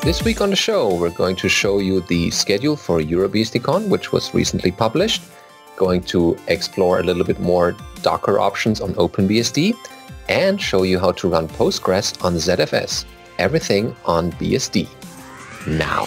This week on the show, we're going to show you the schedule for EuroBSDcon, which was recently published. Going to explore a little bit more Docker options on OpenBSD and show you how to run Postgres on ZFS. Everything on BSD Now.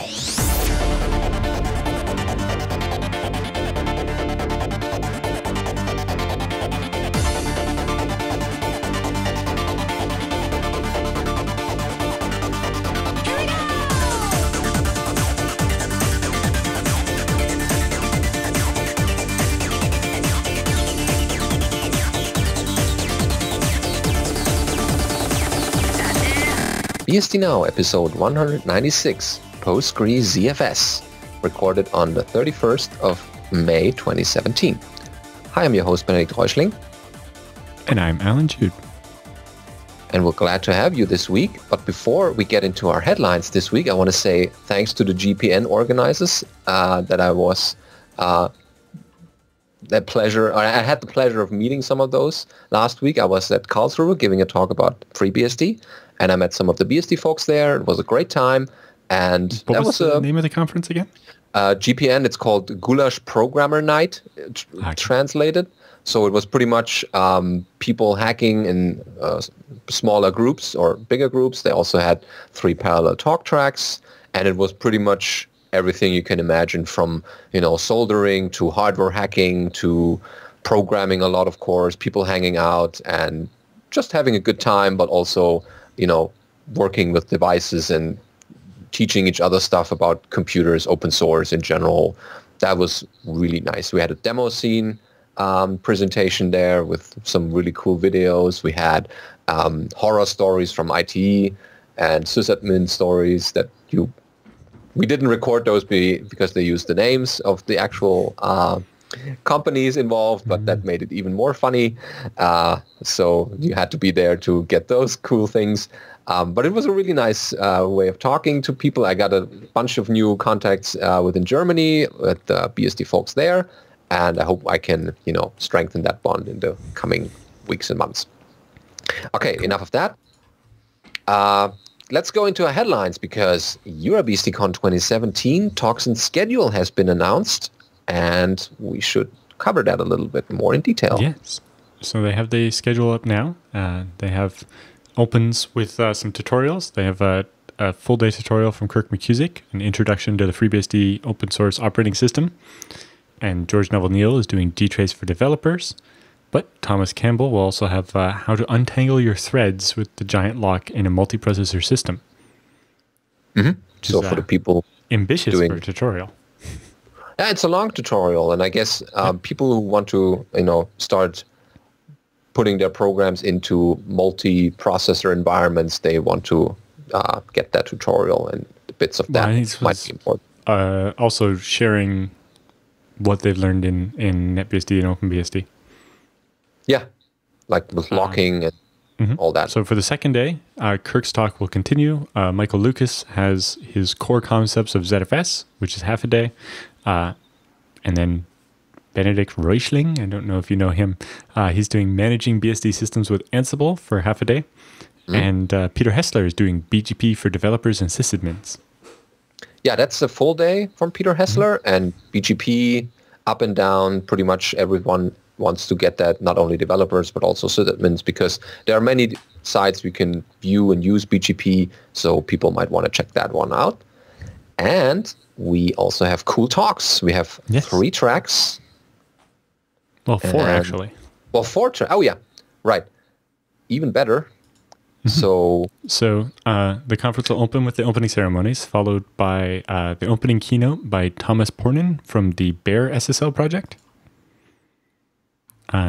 BSD Now, episode 196, PostgreZFS, recorded on the 31st of May 2017. Hi, I'm your host, Benedikt Reuschling. And I'm Alan Jude. And we're glad to have you this week. But before we get into our headlines this week, I want to say thanks to the GPN organizers that I was I had the pleasure of meeting some of those last week. I was at Karlsruhe giving a talk about FreeBSD, and I met some of the BSD folks there. It was a great time. And what was the name of the conference again? GPN, it's called Goulash Programmer Night, translated. So it was pretty much people hacking in smaller groups or bigger groups. They also had 3 parallel talk tracks, and it was pretty much everything you can imagine, from soldering to hardware hacking to programming a lot, of course, people hanging out and just having a good time, but also working with devices and teaching each other stuff about computers, open source in general. That was really nice. We had a demo scene presentation there with some really cool videos. We had horror stories from IT and sysadmin stories that we didn't record those because they used the names of the actual companies involved, but that made it even more funny. So you had to be there to get those cool things. But it was a really nice way of talking to people. I got a bunch of new contacts within Germany with the BSD folks there, and I hope I can, strengthen that bond in the coming weeks and months. Okay, enough of that. Let's go into our headlines, because EuroBSDcon 2017 talks and schedule has been announced, and we should cover that a little bit more in detail. Yes. So they have the schedule up now. They have opens with some tutorials. They have a full-day tutorial from Kirk McKusick, an introduction to the FreeBSD open source operating system. And George Neville-Neal is doing dtrace for developers. But Thomas Campbell will also have how to untangle your threads with the giant lock in a multiprocessor system. Mm-hmm. So for the people ambitious for a tutorial. Yeah, it's a long tutorial, and I guess people who want to, start putting their programs into multi-processor environments, they want to get that tutorial, and the bits of that might be important. Also sharing what they've learned in NetBSD and OpenBSD. Yeah, like with locking and all that. So for the second day, Kirk's talk will continue. Michael Lucas has his core concepts of ZFS, which is half a day. And then Benedikt Reuschling, I don't know if you know him, he's doing managing BSD systems with Ansible for half a day. And Peter Hessler is doing BGP for developers and sysadmins. Yeah, that's a full day from Peter Hessler, and BGP up and down, pretty much everyone wants to get that, not only developers, but also sysadmins, because there are many sites we can view and use BGP, so people might want to check that one out. And we also have cool talks. We have 3 tracks. Well, 4 actually. Well, 4 tracks. Oh, yeah. Right. Even better. So the conference will open with the opening ceremonies, followed by the opening keynote by Thomas Pornin from the Bear SSL project.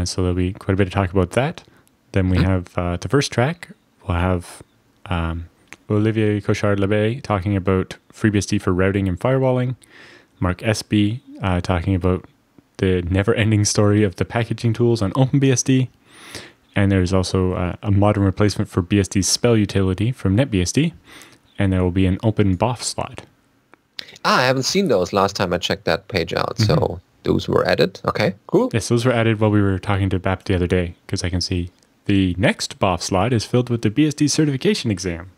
So there'll be quite a bit of talk about that. Then we have the first track. We'll have Olivier Cochard-Labey talking about FreeBSD for routing and firewalling. Mark Espy talking about the never-ending story of the packaging tools on OpenBSD. And there's also a modern replacement for BSD's spell utility from NetBSD. And there will be an OpenBOF slot. I haven't seen those last time I checked that page out. So those were added. Okay, cool. Yes, those were added while we were talking to BAP the other day, because I can see the next BOF slot is filled with the BSD certification exam.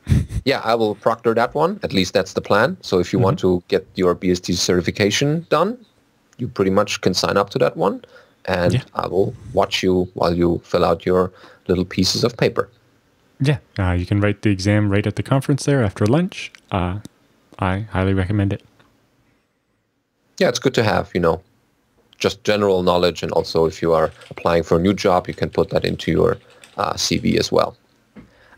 Yeah, I will proctor that one. At least that's the plan. So if you want to get your BSD certification done, you pretty much can sign up to that one. And I will watch you while you fill out your little pieces of paper. Yeah, you can write the exam right at the conference there after lunch. I highly recommend it. Yeah, it's good to have, just general knowledge. And also if you are applying for a new job, you can put that into your CV as well.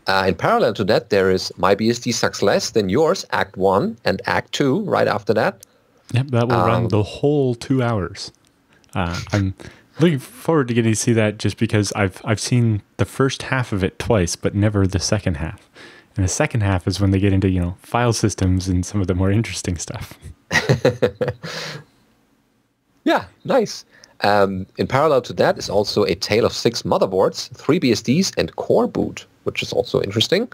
In parallel to that, there is My BSD Sucks Less Than Yours, Act 1 and Act 2 right after that. Yep, that will run the whole 2 hours. I'm looking forward to getting to see that just because I've seen the first half of it twice, but never the second half. And the second half is when they get into, file systems and some of the more interesting stuff. Yeah, nice. In parallel to that is also a tale of 6 motherboards, 3 BSDs, and core boot, which is also interesting.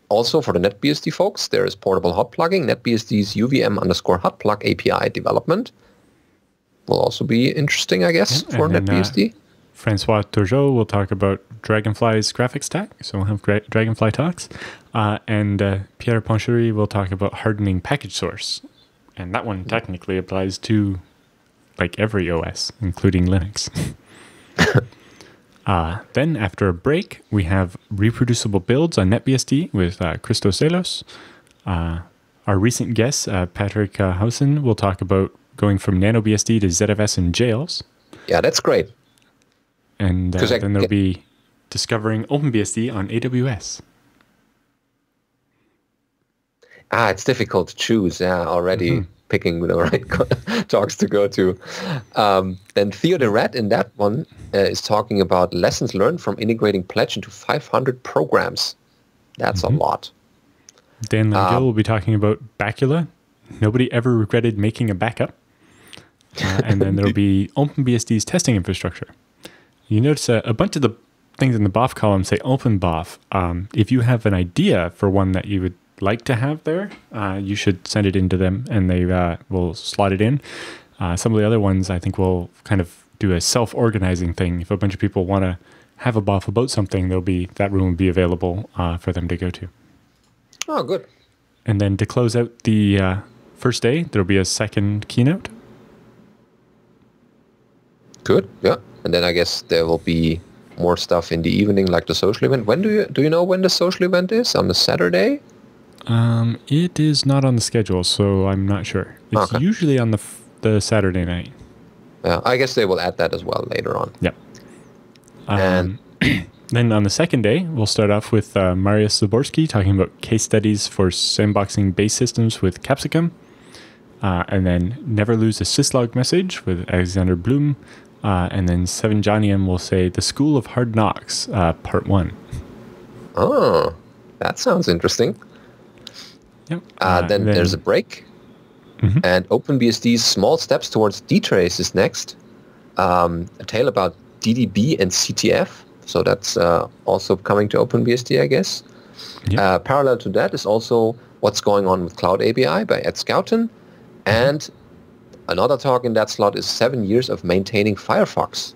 Also for the NetBSD folks, there is portable hot plugging, NetBSD's UVM_hotplug API development. Will also be interesting, I guess, for NetBSD. Francois Turgeot will talk about Dragonfly's graphics stack, so we'll have Dragonfly talks. And Pierre Ponchery will talk about hardening package source. And that one technically applies to every OS, including Linux. Then after a break, we have reproducible builds on NetBSD with Christos Selos. Our recent guest, Patrick Hausen, will talk about going from NanoBSD to ZFS and jails. Yeah, that's great. And then there'll be discovering OpenBSD on AWS. It's difficult to choose. Yeah, already picking the right talks to go to. Then Theo de Ret in that one is talking about lessons learned from integrating Pledge into 500 programs. That's a lot. Dan Langell will be talking about Bacula. Nobody ever regretted making a backup. And then there'll be OpenBSD's testing infrastructure. You notice a bunch of the things in the BOF column say OpenBOF. If you have an idea for one that you would like to have there, you should send it in to them and they will slot it in. Some of the other ones I think will kind of do a self-organizing thing. If a bunch of people want to have a BOF about something, that room will be available for them to go to. Oh, good. And then to close out the first day, there'll be a second keynote. Good, yeah. And then I guess there will be more stuff in the evening, like the social event. When do you know when the social event is? On the Saturday? It is not on the schedule, so I'm not sure. It's usually on the Saturday night. Yeah, I guess they will add that as well later on. Yep. And then on the second day, we'll start off with Mariusz Zaborski talking about case studies for sandboxing base systems with Capsicum. And then Never Lose a Syslog Message with Alexander Blum. And then Seven Janiam will say The School of Hard Knocks, Part 1. Oh, that sounds interesting. Yep. Then there's a break. And OpenBSD's Small Steps Towards dtrace is next. A tale about DDB and CTF. So that's also coming to OpenBSD, I guess. Yep. Parallel to that is also What's Going On with Cloud API by Ed Scouten. And another talk in that slot is 7 years of maintaining Firefox.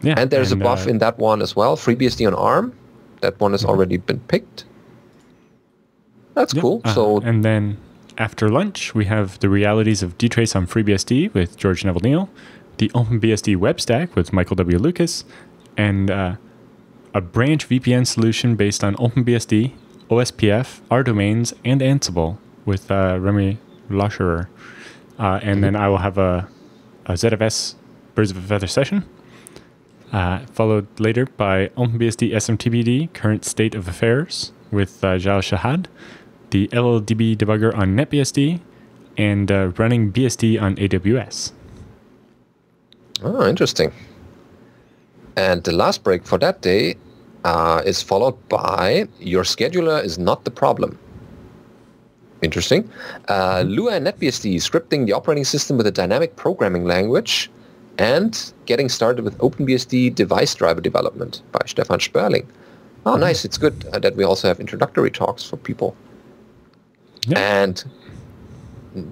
Yeah, and there's a buff in that one as well, FreeBSD on ARM. That one has already been picked. That's cool. And then after lunch, we have the realities of dtrace on FreeBSD with George Neville Neal, the OpenBSD web stack with Michael W. Lucas, and a branch VPN solution based on OpenBSD, OSPF, RDomains, and Ansible with Remy Lascherer. And then I will have a ZFS Birds of a Feather session, followed later by OpenBSD SMTBD Current State of Affairs with Jal Shahad, the LLDB debugger on NetBSD, and running BSD on AWS. Oh, interesting. And the last break for that day is followed by Your Scheduler is Not the Problem. Interesting. Lua and NetBSD scripting the operating system with a dynamic programming language and getting started with OpenBSD device driver development by Stefan Sperling. Oh, nice. It's good that we also have introductory talks for people. Yeah. And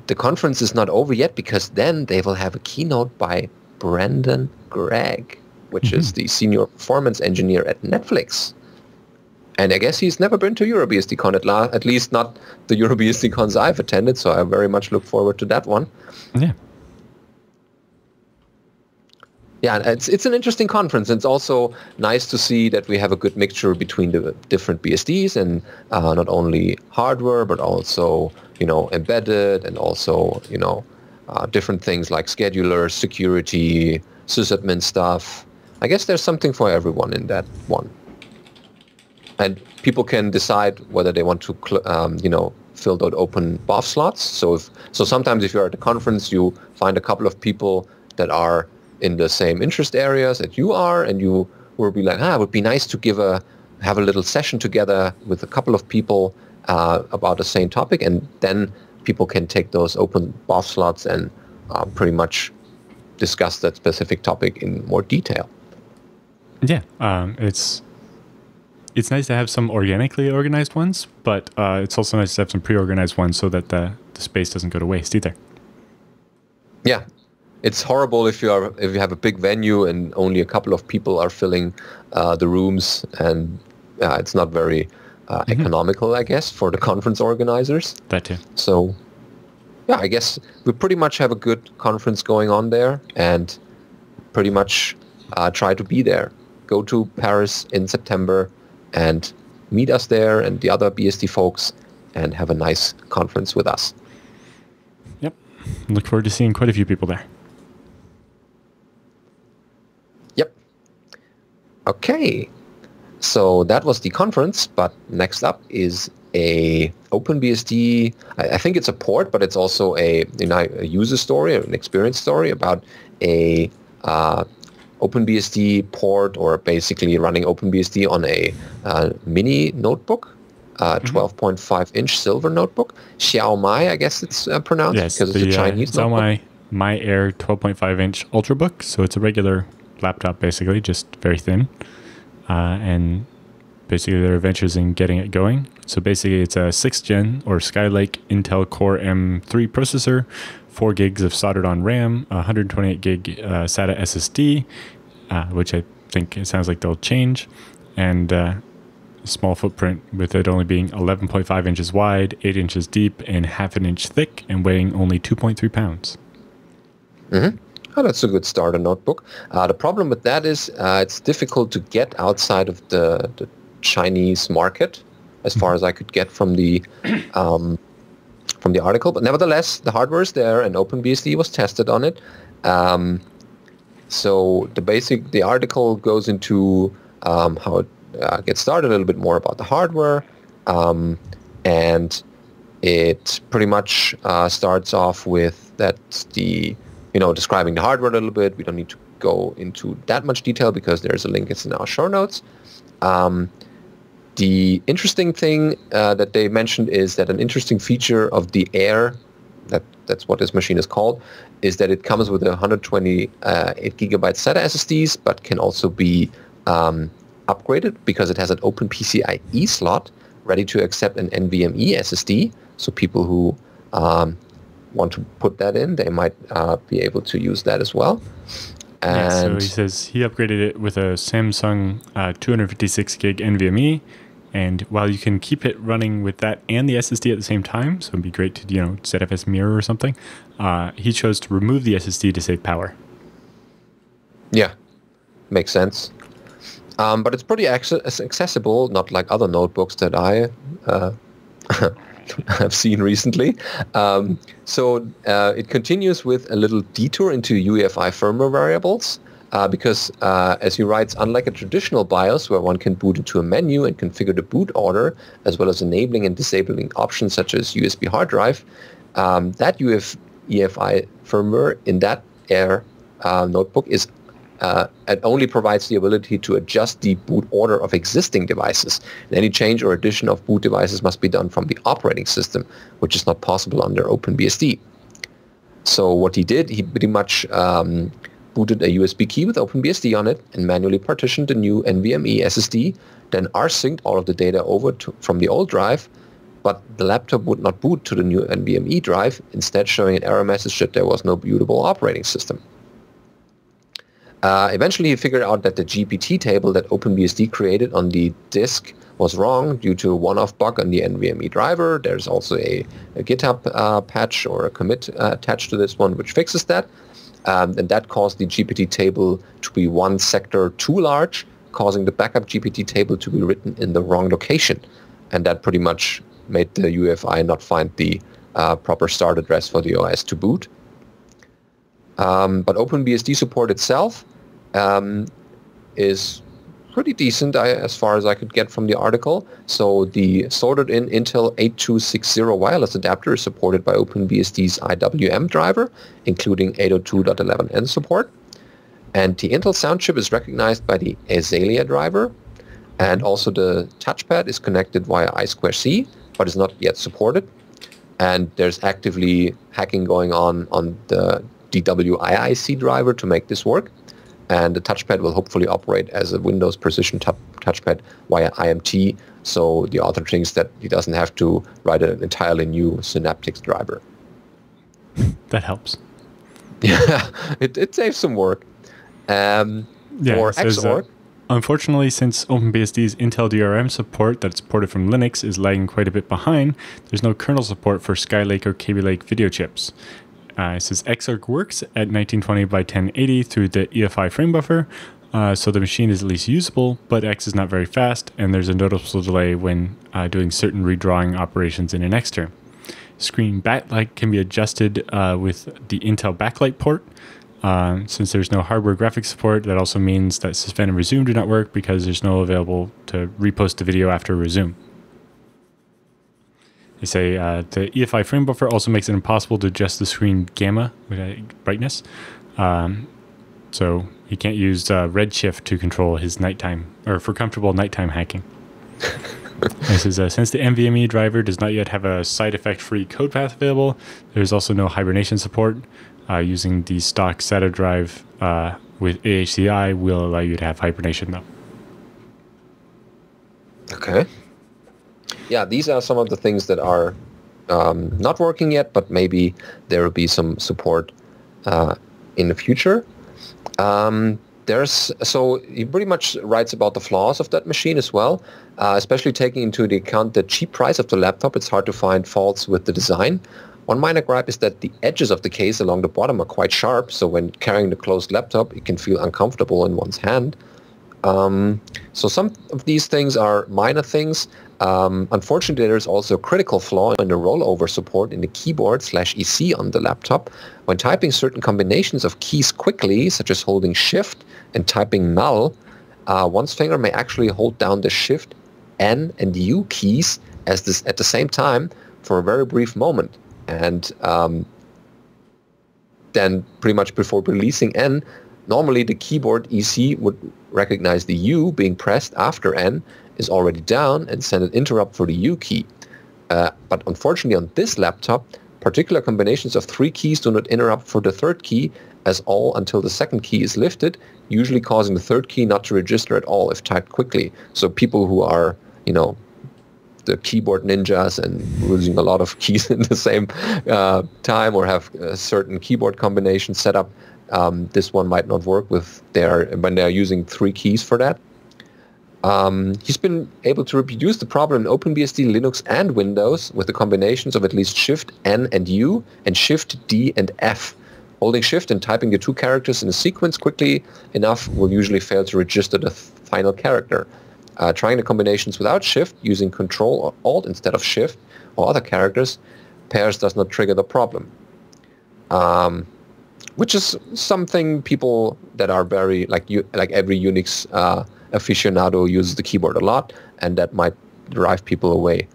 the conference is not over yet because then they will have a keynote by Brendan Gregg, which is the senior performance engineer at Netflix. And I guess he's never been to EuroBSDcon, at least not the EuroBSDcons I've attended, so I very much look forward to that one. Yeah. Yeah, it's an interesting conference. It's also nice to see that we have a good mixture between the different BSDs and not only hardware, but also, embedded and also, different things like schedulers, security, sysadmin stuff. I guess there's something for everyone in that one. And people can decide whether they want to, fill out open BOF slots. So sometimes if you're at a conference, you find a couple of people that are in the same interest areas that you are, and you will be like, it would be nice to have a little session together with a couple of people about the same topic, and then people can take those open BOF slots and pretty much discuss that specific topic in more detail. Yeah, it's nice to have some organically organized ones, but it's also nice to have some pre-organized ones so that the space doesn't go to waste either. Yeah, it's horrible if you have a big venue and only a couple of people are filling the rooms, and it's not very economical, I guess, for the conference organizers. That too. So, yeah, I guess we pretty much have a good conference going on there, and pretty much try to be there. Go to Paris in September and meet us there and the other BSD folks and have a nice conference with us. Yep. Look forward to seeing quite a few people there. Yep. Okay. So that was the conference, but next up is a OpenBSD. I think it's a port, but it's also a user story, an experience story about a OpenBSD port, or basically running OpenBSD on a mini notebook, 12.5-inch silver notebook. Xiaomai, I guess it's pronounced, because it's a Chinese notebook. Xiaomai My Air 12.5-inch ultrabook. So it's a regular laptop, basically, just very thin. And basically their adventures in getting it going. So basically it's a 6th gen or Skylake Intel Core M3 processor, 4 gigs of soldered on RAM, 128 gig SATA SSD, which I think it sounds like they'll change, and a small footprint with it only being 11.5 inches wide, 8 inches deep, and half an inch thick, and weighing only 2.3 pounds. Mm-hmm. Oh, that's a good starter notebook. The problem with that is it's difficult to get outside of the Chinese market, as far as I could get from the article. But nevertheless, the hardware is there, and OpenBSD was tested on it. So the article goes into how it gets started, a little bit more about the hardware, and it pretty much starts off with describing the hardware a little bit. We don't need to go into that much detail because there's a link. It's in our show notes. The interesting thing that they mentioned is that an interesting feature of the Air, that's what this machine is called, is that it comes with 128 gigabyte SATA SSDs, but can also be upgraded because it has an OpenPCIe slot ready to accept an NVMe SSD. So people who want to put that in, they might be able to use that as well. And so he says he upgraded it with a Samsung 256 gig NVMe, and while you can keep it running with that and the SSD at the same time, so it'd be great to ZFS mirror or something, he chose to remove the SSD to save power. Yeah, makes sense. But it's pretty accessible, not like other notebooks that I have seen recently. So it continues with a little detour into UEFI firmware variables because, as he writes, unlike a traditional BIOS where one can boot into a menu and configure the boot order, as well as enabling and disabling options such as USB hard drive, that UEFI firmware in that Air notebook is it only provides the ability to adjust the boot order of existing devices. And any change or addition of boot devices must be done from the operating system, which is not possible under OpenBSD. So what he did, he pretty much booted a USB key with OpenBSD on it and manually partitioned the new NVMe SSD, then rsynced all of the data over from the old drive, but the laptop would not boot to the new NVMe drive, instead showing an error message that there was no bootable operating system. Eventually, he figured out that the GPT table that OpenBSD created on the disk was wrong due to a one-off bug on the NVMe driver. There's also a GitHub patch or a commit attached to this one which fixes that. And that caused the GPT table to be one sector too large, causing the backup GPT table to be written in the wrong location. And that pretty much made the UEFI not find the proper start address for the OS to boot. But OpenBSD support itself is pretty decent as far as I could get from the article. So the sorted-in Intel 8260 wireless adapter is supported by OpenBSD's IWM driver, including 802.11n support. And the Intel sound chip is recognized by the Azalea driver. And also the touchpad is connected via I2C, but is not yet supported. And there's actively hacking going on the DWIIC driver to make this work. And the touchpad will hopefully operate as a Windows precision touchpad via IMT, so the author thinks that he doesn't have to write an entirely new Synaptics driver. That helps. Yeah, it saves some work. For Xorg, unfortunately, since OpenBSD's Intel DRM support that's ported from Linux is lagging quite a bit behind, there's no kernel support for Skylake or Kaby Lake video chips. It says Xorg works at 1920 by 1080 through the EFI frame buffer, so the machine is at least usable, but X is not very fast, and there's a noticeable delay when doing certain redrawing operations in an Xterm. Screen backlight can be adjusted with the Intel backlight port. Since there's no hardware graphics support, that also means that suspend and resume do not work because there's no available to repost the video after resume. They say the EFI frame buffer also makes it impossible to adjust the screen gamma brightness. So you can't use Redshift to control his nighttime, or for comfortable nighttime hacking. This is since the NVMe driver does not yet have a side effect-free code path available, there's also no hibernation support. Using the stock SATA drive with AHCI will allow you to have hibernation, though. Okay. Yeah, these are some of the things that are not working yet, but maybe there will be some support in the future. So he pretty much writes about the flaws of that machine as well, especially taking into account the cheap price of the laptop. It's hard to find faults with the design. One minor gripe is that the edges of the case along the bottom are quite sharp, so when carrying the closed laptop, it can feel uncomfortable in one's hand. So some of these things are minor things. Unfortunately, there's also a critical flaw in the rollover support in the keyboard/EC on the laptop. When typing certain combinations of keys quickly, such as holding Shift and typing null, one's finger may actually hold down the Shift, N, and U keys at the same time for a very brief moment. And then pretty much before releasing N, normally the keyboard EC would recognize the U being pressed after N is already down and send an interrupt for the U key. But unfortunately on this laptop, particular combinations of 3 keys do not interrupt for the third key as all until the second key is lifted, usually causing the third key not to register at all if typed quickly. So people who are, the keyboard ninjas and using a lot of keys in the same time or have a certain keyboard combination set up, this one might not work when they're using 3 keys for that. He's been able to reproduce the problem in OpenBSD, Linux, and Windows with the combinations of at least Shift N and U and Shift D and F. Holding Shift and typing the 2 characters in a sequence quickly enough will usually fail to register the final character. Trying the combinations without Shift, using Control or Alt instead of Shift or other characters, pairs does not trigger the problem. Which is something people that are very, like every Unix aficionado uses the keyboard a lot, and that might drive people away.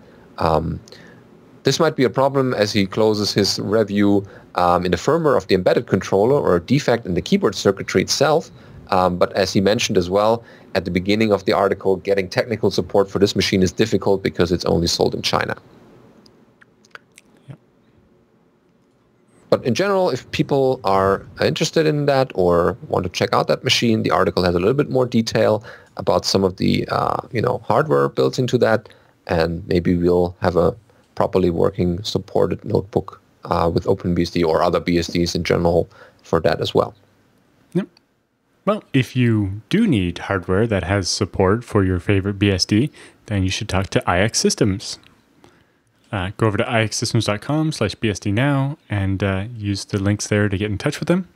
This might be a problem as he closes his review in the firmware of the embedded controller or a defect in the keyboard circuitry itself. But as he mentioned as well, at the beginning of the article, getting technical support for this machine is difficult because it's only sold in China. Yep. But in general, if people are interested in that or want to check out that machine, the article has a little bit more detail about some of the hardware built into that, and maybe we'll have a properly working supported notebook with OpenBSD or other BSDs in general for that as well. Yep. Well, if you do need hardware that has support for your favorite BSD, then you should talk to IXsystems. Go over to IXsystems.com/BSD Now and use the links there to get in touch with them.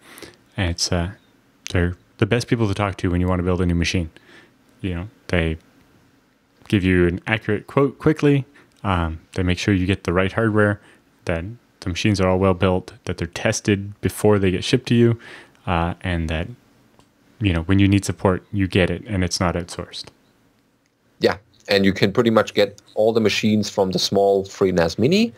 And it's they're the best people to talk to when you want to build a new machine. They give you an accurate quote quickly. They make sure you get the right hardware, that the machines are all well built, that they're tested before they get shipped to you, and that when you need support, you get it and it's not outsourced. Yeah, and you can pretty much get all the machines from the small FreeNAS Mini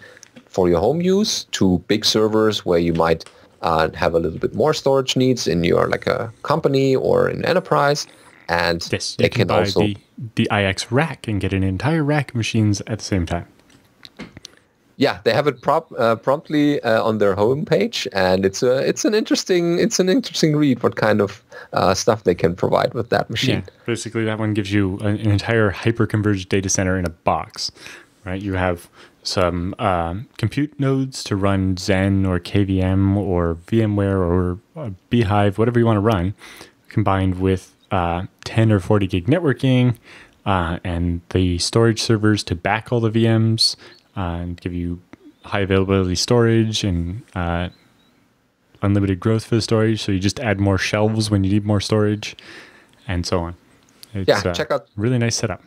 for your home use to big servers where you might have a little bit more storage needs in your like a company or an enterprise. And yes, they can buy also the IX rack and get an entire rack of machines at the same time. Yeah, they have it promptly on their homepage, and it's an interesting read. What kind of stuff they can provide with that machine? Yeah, basically that one gives you an entire hyper-converged data center in a box, right? You have some compute nodes to run Zen or KVM or VMware or Beehive, whatever you want to run, combined with 10 or 40 gig networking and the storage servers to back all the VMs. And give you high availability storage and unlimited growth for the storage. So you just add more shelves when you need more storage, and so on. It's, check out. Really nice setup.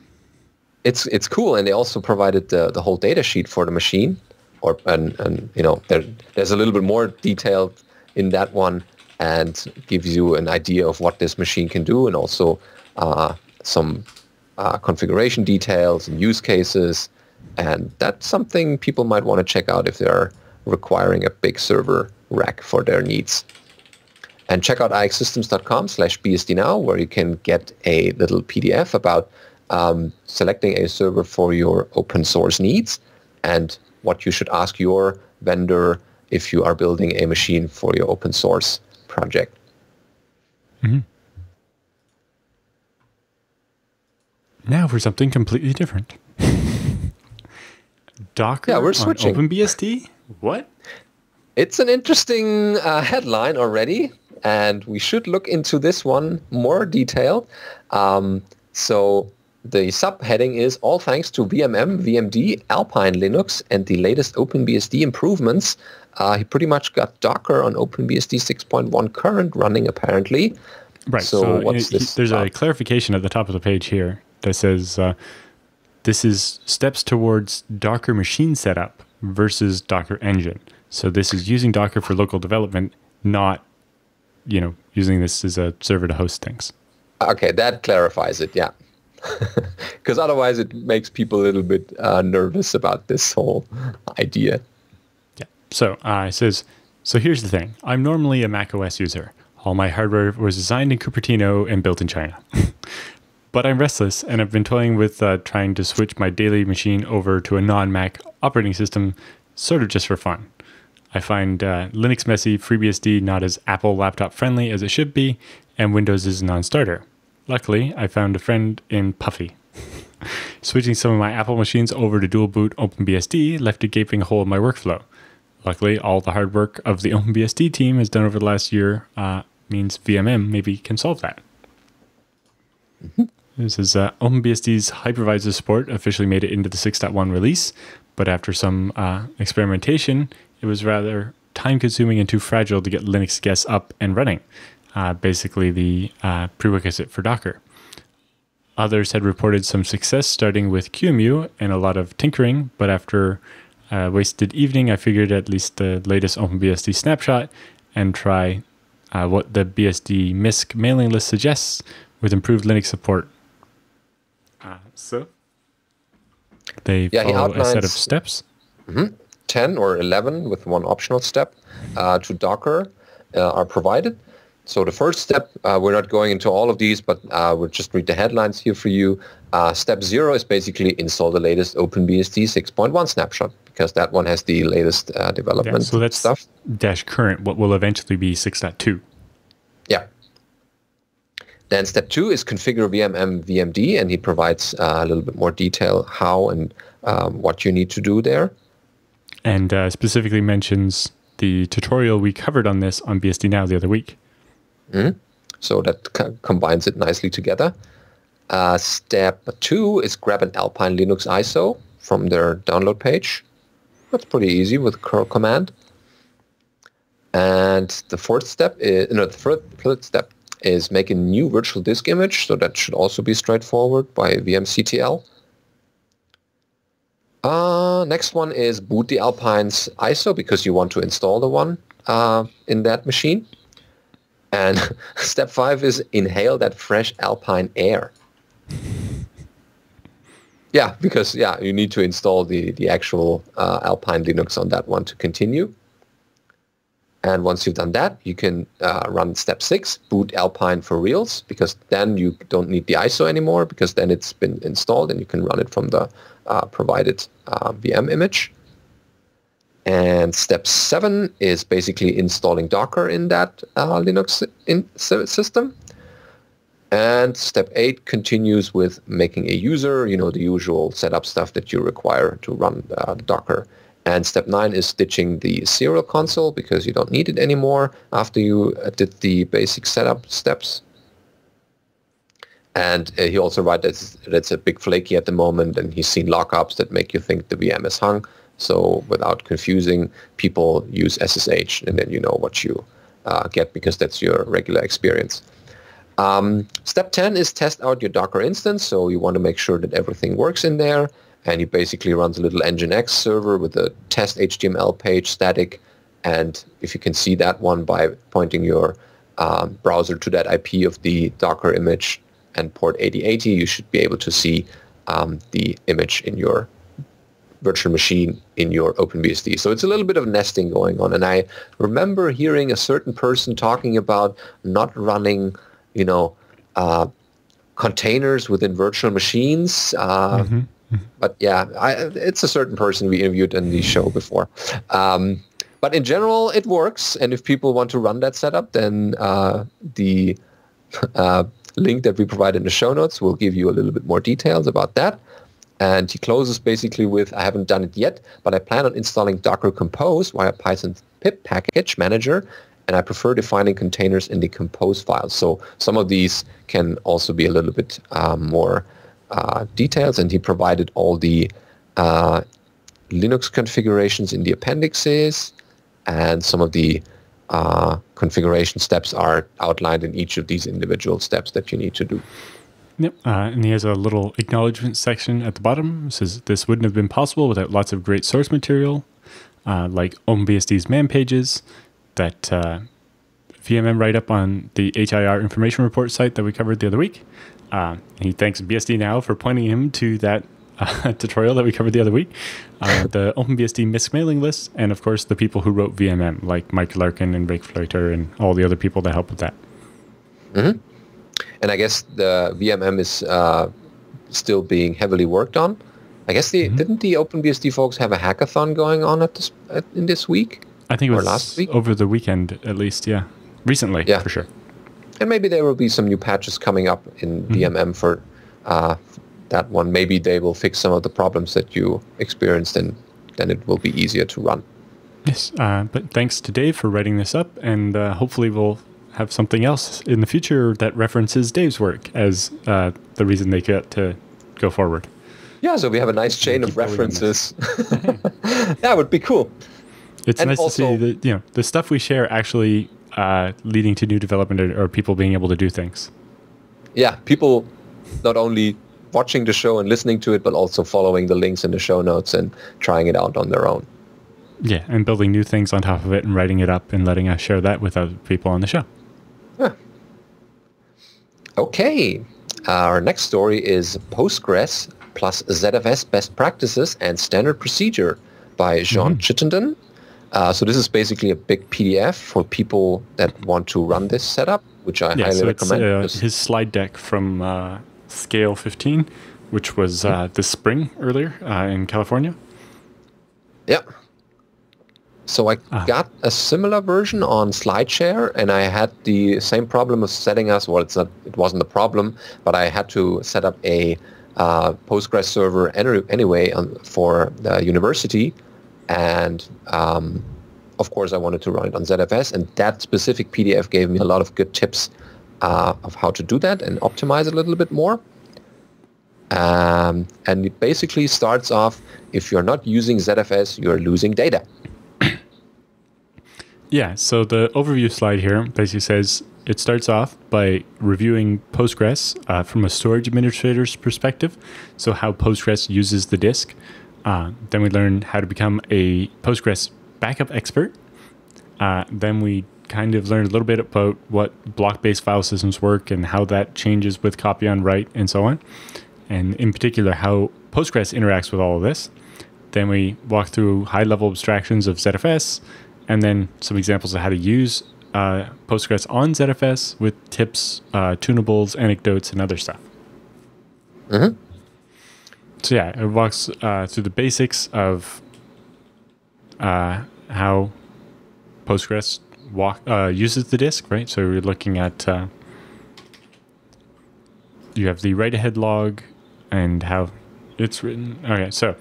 It's cool, and they also provided the whole data sheet for the machine, there's a little bit more detail in that one, and gives you an idea of what this machine can do, and also some configuration details and use cases. And that's something people might want to check out if they're requiring a big server rack for their needs. And check out IXsystems.com/BSD Now, where you can get a little PDF about selecting a server for your open source needs and what you should ask your vendor if you are building a machine for your open source project. Mm-hmm. Now for something completely different. Docker we're switching. on OpenBSD? What? It's an interesting headline already, and we should look into this one more detailed. So the subheading is all thanks to VMM, VMD, Alpine Linux, and the latest OpenBSD improvements. He pretty much got Docker on OpenBSD 6.1 current running, apparently. Right. So what's this? There's a clarification at the top of the page here that says this is steps towards Docker machine setup versus Docker engine. So this is using Docker for local development, not, using this as a server to host things. Okay, that clarifies it, yeah. Because otherwise it makes people a little bit nervous about this whole idea. Yeah. So it says, so here's the thing. I'm normally a macOS user. All my hardware was designed in Cupertino and built in China. But I'm restless, and I've been toying with trying to switch my daily machine over to a non-Mac operating system, sort of just for fun. I find Linux messy, FreeBSD not as Apple laptop friendly as it should be, and Windows is a non-starter. Luckily, I found a friend in Puffy. Switching some of my Apple machines over to dual boot OpenBSD left a gaping hole in my workflow. Luckily, all the hard work of the OpenBSD team has done over the last year means VMM maybe can solve that. Mm-hmm. This is OpenBSD's hypervisor support officially made it into the 6.1 release, but after some experimentation, it was rather time-consuming and too fragile to get Linux guests up and running, basically the prerequisite for Docker. Others had reported some success starting with QEMU and a lot of tinkering, but after a wasted evening, I figured at least the latest OpenBSD snapshot and try what the BSD MISC mailing list suggests with improved Linux support. So they follow a set of steps. 10 or 11 with one optional step to Docker are provided. So the first step, we're not going into all of these, but we'll just read the headlines here for you. Step 0 is basically install the latest OpenBSD 6.1 snapshot, because that one has the latest development so that's stuff. Dash current, what will eventually be 6.2. Yeah. Then step 2 is configure VMM VMD, and he provides a little bit more detail how and what you need to do there. And specifically mentions the tutorial we covered on this on BSD Now the other week. Mm-hmm. So that combines it nicely together. Step 2 is grab an Alpine Linux ISO from their download page. That's pretty easy with curl command. And the third step is make a new virtual disk image. So that should also be straightforward by vmctl. Next one is boot the Alpine's ISO because you want to install the one in that machine. And step 5 is inhale that fresh Alpine air. Yeah, because you need to install the actual Alpine Linux on that one to continue. And once you've done that, you can run step 6, boot Alpine for reals, because then you don't need the ISO anymore, because then it's been installed and you can run it from the provided VM image. And step 7 is basically installing Docker in that Linux system. And step 8 continues with making a user, the usual setup stuff that you require to run Docker. And step 9 is stitching the serial console because you don't need it anymore after you did the basic setup steps. And he also writes that it's a bit flaky at the moment, and he's seen lockups that make you think the VM is hung. So without confusing, people use SSH, and then you know what you get because that's your regular experience. Step 10 is test out your Docker instance. So you want to make sure that everything works in there. And he basically runs a little Nginx server with a test HTML page static. And if you can see that one by pointing your browser to that IP of the Docker image and port 8080, you should be able to see the image in your virtual machine in your OpenBSD. So it's a little bit of nesting going on. And I remember hearing a certain person talking about not running containers within virtual machines. But it's a certain person we interviewed in the show before. But in general, it works. And if people want to run that setup, then the link that we provide in the show notes will give you a little bit more details about that. And he closes basically with, I haven't done it yet, but I plan on installing Docker Compose via Python's pip package manager, and I prefer defining containers in the compose files. So some of these can also be a little bit more details, and he provided all the Linux configurations in the appendixes, and some of the configuration steps are outlined in each of these individual steps that you need to do. Yep, and he has a little acknowledgement section at the bottom. It says, this wouldn't have been possible without lots of great source material, like OpenBSD's man pages, that VMM write-up on the HIR information report site that we covered the other week. He thanks BSD Now for pointing him to that tutorial that we covered the other week, the OpenBSD MISC mailing list, and of course the people who wrote VMM, like Mike Larkin and Rick Fleuter and all the other people that helped with that. Mm-hmm. And I guess the VMM is still being heavily worked on. I guess didn't the OpenBSD folks have a hackathon going on in this week? I think it was last week? Over the weekend, at least, yeah. Recently, for sure. And maybe there will be some new patches coming up in VMM for that one. Maybe they will fix some of the problems that you experienced, and then it will be easier to run. Yes, but thanks to Dave for writing this up, and hopefully we'll have something else in the future that references Dave's work as the reason they get to go forward. Yeah, so we have a nice chain of references. That would be cool. It's nice to see that the stuff we share actually leading to new development or people being able to do things. Yeah, people not only watching the show and listening to it, but also following the links in the show notes and trying it out on their own. Yeah, and building new things on top of it and writing it up and letting us share that with other people on the show. Yeah. Okay, our next story is Postgres plus ZFS best practices and standard procedure by Jean Chittenden. So this is basically a big PDF for people that want to run this setup, which I highly recommend. It's his slide deck from Scale 15, which was this spring earlier in California. Yep. So I got a similar version on SlideShare, and I had the same problem of setting us. Well, it wasn't a problem, but I had to set up a Postgres server anyway for the university. And of course, I wanted to run it on ZFS, and that specific PDF gave me a lot of good tips of how to do that and optimize it a little bit more. And it basically starts off, if you're not using ZFS, you're losing data. Yeah, so the overview slide here basically says it starts off by reviewing Postgres from a storage administrator's perspective, so how Postgres uses the disk. Then we learn how to become a Postgres backup expert. Then we kind of learn a little bit about what block-based file systems work and how that changes with copy on write and so on. And in particular, how Postgres interacts with all of this. Then we walk through high-level abstractions of ZFS, and then some examples of how to use Postgres on ZFS with tips, tunables, anecdotes, and other stuff. Mm-hmm. So yeah, it walks through the basics of how Postgres uses the disk, right? So we're looking at, you have the write-ahead log and how it's written. Okay, so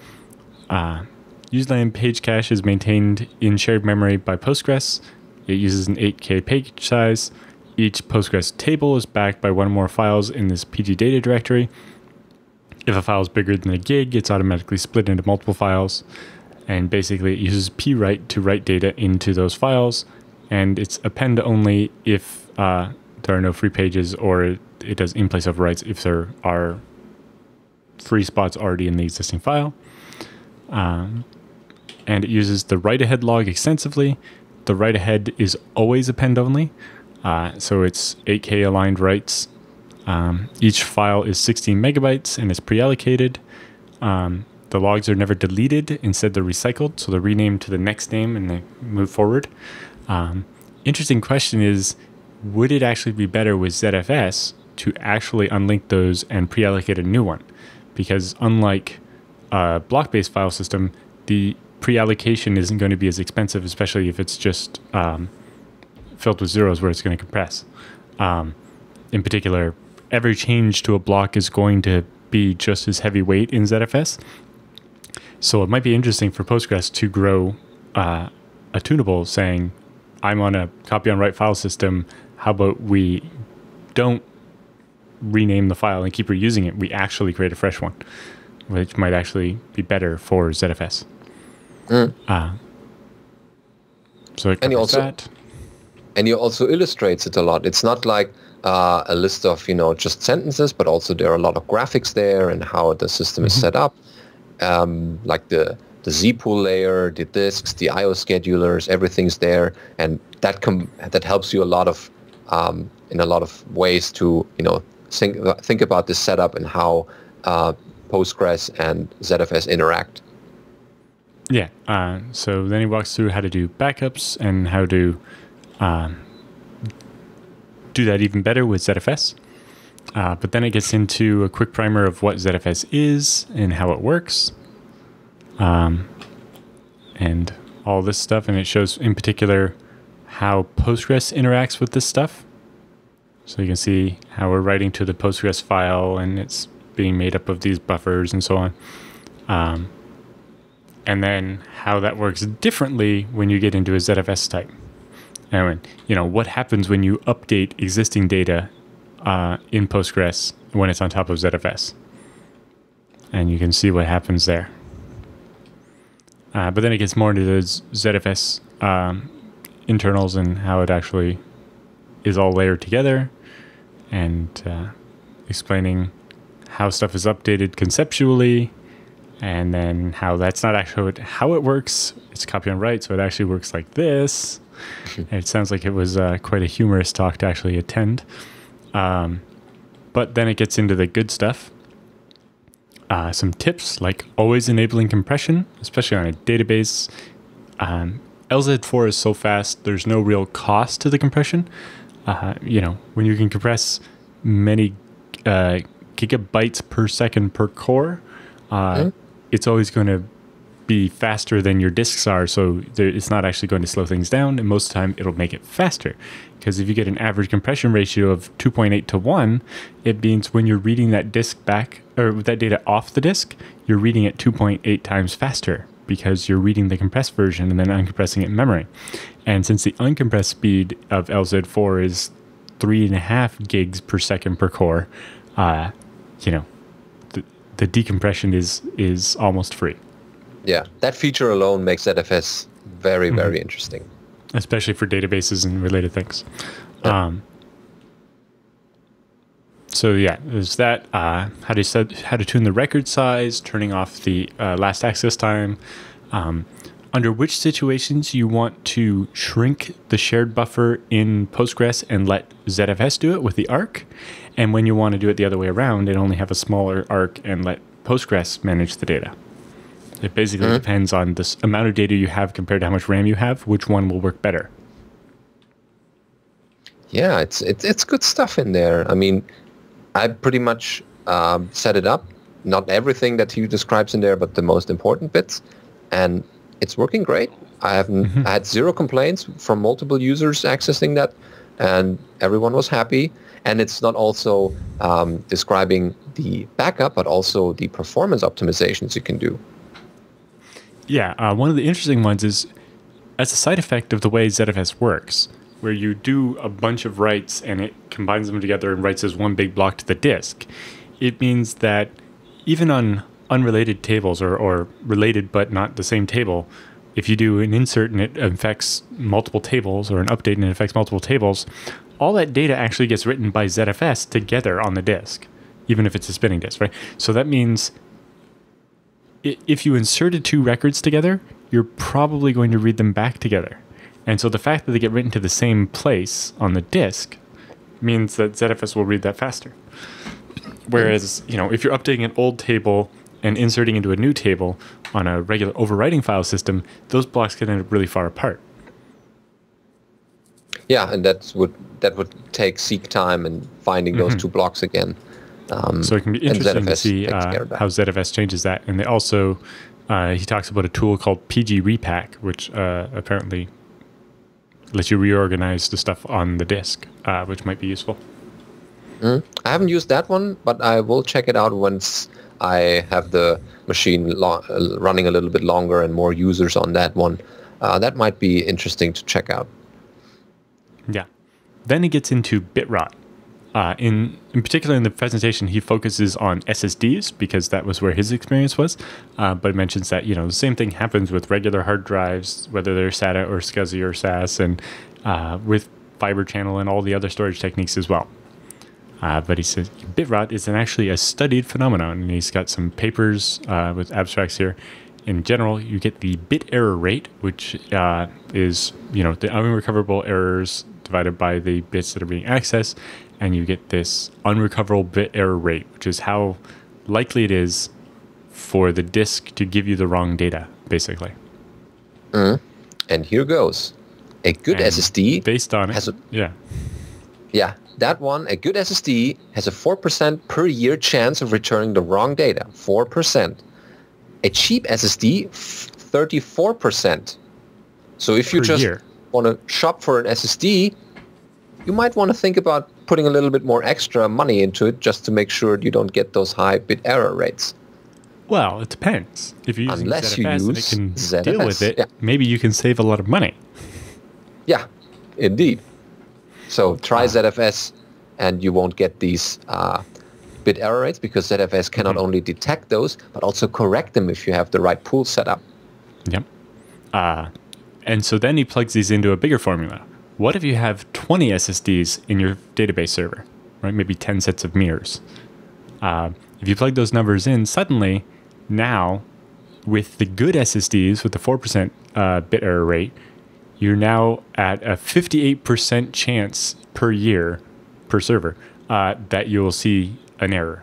userland page cache is maintained in shared memory by Postgres. It uses an 8K page size. Each Postgres table is backed by one or more files in this PG data directory. If a file is bigger than a gig, it's automatically split into multiple files. And basically, it uses pwrite to write data into those files. And it's append only if there are no free pages, or it does in place overwrites if there are free spots already in the existing file. And it uses the write-ahead log extensively. The write-ahead is always append only. So it's 8K aligned writes. Each file is 16 megabytes and is pre-allocated. The logs are never deleted. Instead, they're recycled. So they're renamed to the next name and they move forward. Interesting question is, would it actually be better with ZFS to actually unlink those and pre-allocate a new one? Because unlike a block-based file system, the pre-allocation isn't going to be as expensive, especially if it's just filled with zeros where it's going to compress. In particular, every change to a block is going to be just as heavy weight in ZFS. So it might be interesting for Postgres to grow a tunable saying, I'm on a copy on write file system. How about we don't rename the file and keep reusing it? We actually create a fresh one, which might actually be better for ZFS. So it covers that. And he also illustrates it a lot. It's not like a list of, just sentences, but also there are a lot of graphics there and how the system is set up. Like the Z-pool layer, the disks, the I/O schedulers, everything's there, and that helps you a lot of in a lot of ways to think about this setup and how Postgres and ZFS interact. Yeah. So then he walks through how to do backups and how to do that even better with ZFS. But then it gets into a quick primer of what ZFS is and how it works. And all this stuff. And it shows in particular how Postgres interacts with this stuff. So you can see how we're writing to the Postgres file and it's being made up of these buffers and so on. And then how that works differently when you get into a ZFS type. And what happens when you update existing data in Postgres when it's on top of ZFS. And you can see what happens there. But then it gets more into the ZFS internals and how it actually is all layered together, and explaining how stuff is updated conceptually, and then how that's not actually how it works. It's copy on write, so it actually works like this. It sounds like it was quite a humorous talk to actually attend. But then it gets into the good stuff. Some tips like always enabling compression, especially on a database. LZ4 is so fast, there's no real cost to the compression. When you can compress many gigabytes per second per core, it's always going to be faster than your disks are, so it's not actually going to slow things down, and most of the time it'll make it faster. Because if you get an average compression ratio of 2.8 to 1, it means when you're reading that disk back, or that data off the disk, you're reading it 2.8 times faster, because you're reading the compressed version and then uncompressing it in memory. And since the uncompressed speed of LZ4 is 3.5 gigs per second per core, the decompression is almost free. Yeah, that feature alone makes ZFS very, very interesting. Especially for databases and related things. Yeah. So yeah, there's that. How to tune the record size, turning off the last access time. Under which situations you want to shrink the shared buffer in Postgres and let ZFS do it with the arc, and when you want to do it the other way around and only have a smaller arc and let Postgres manage the data. It basically depends on the amount of data you have compared to how much RAM you have, which one will work better. Yeah, it's good stuff in there. I mean, I pretty much set it up. Not everything that he describes in there, but the most important bits. And it's working great. I had zero complaints from multiple users accessing that, and everyone was happy. And it's not also describing the backup, but also the performance optimizations you can do. Yeah, one of the interesting ones is as a side effect of the way ZFS works, where you do a bunch of writes and it combines them together and writes as one big block to the disk. It means that even on unrelated tables or related but not the same table, if you do an insert and it affects multiple tables or an update and it affects multiple tables, all that data actually gets written by ZFS together on the disk, even if it's a spinning disk, right? So that means if you inserted two records together, you're probably going to read them back together. And so the fact that they get written to the same place on the disk means that ZFS will read that faster. Whereas, if you're updating an old table and inserting into a new table on a regular overwriting file system, those blocks can end up really far apart. Yeah, and that would take seek time and finding those two blocks again. So it can be interesting to see how ZFS changes that. And they also, he talks about a tool called PG Repack, which apparently lets you reorganize the stuff on the disk, which might be useful. I haven't used that one, but I will check it out once I have the machine running a little bit longer and more users on that one. That might be interesting to check out. Yeah. Then it gets into bit rot. In particular, in the presentation, he focuses on SSDs because that was where his experience was. But it mentions that the same thing happens with regular hard drives, whether they're SATA or SCSI or SAS, and with fiber channel and all the other storage techniques as well. But he says bit rot is actually a studied phenomenon, and he's got some papers with abstracts here. In general, you get the bit error rate, which is the unrecoverable errors divided by the bits that are being accessed, and you get this unrecoverable bit error rate, which is how likely it is for the disk to give you the wrong data, basically. And here goes. A good SSD based on has it. Yeah, that one, a good SSD has a 4% per year chance of returning the wrong data. 4%. A cheap SSD, 34%. So if you just want to shop for an SSD, you might want to think about putting a little bit more extra money into it just to make sure you don't get those high bit error rates. Well, it depends. If you're using Unless ZFS you use and it can ZFS, deal with it, maybe you can save a lot of money. Yeah, indeed. So try ZFS and you won't get these bit error rates because ZFS cannot only detect those, but also correct them if you have the right pool set up. Yep. And so then he plugs these into a bigger formula. What if you have 20 SSDs in your database server, right? Maybe 10 sets of mirrors. If you plug those numbers in, suddenly now with the good SSDs with the 4% bit error rate, you're now at a 58% chance per year per server that you'll see an error.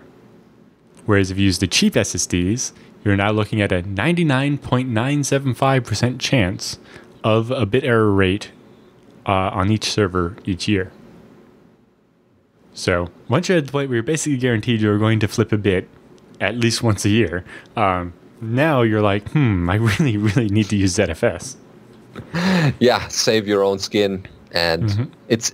Whereas if you use the cheap SSDs, you're now looking at a 99.975% chance of a bit error rate on each server each year. So once you're at the point where you're basically guaranteed you're going to flip a bit at least once a year, now you're like, I really, really need to use ZFS. Yeah, save your own skin. And it's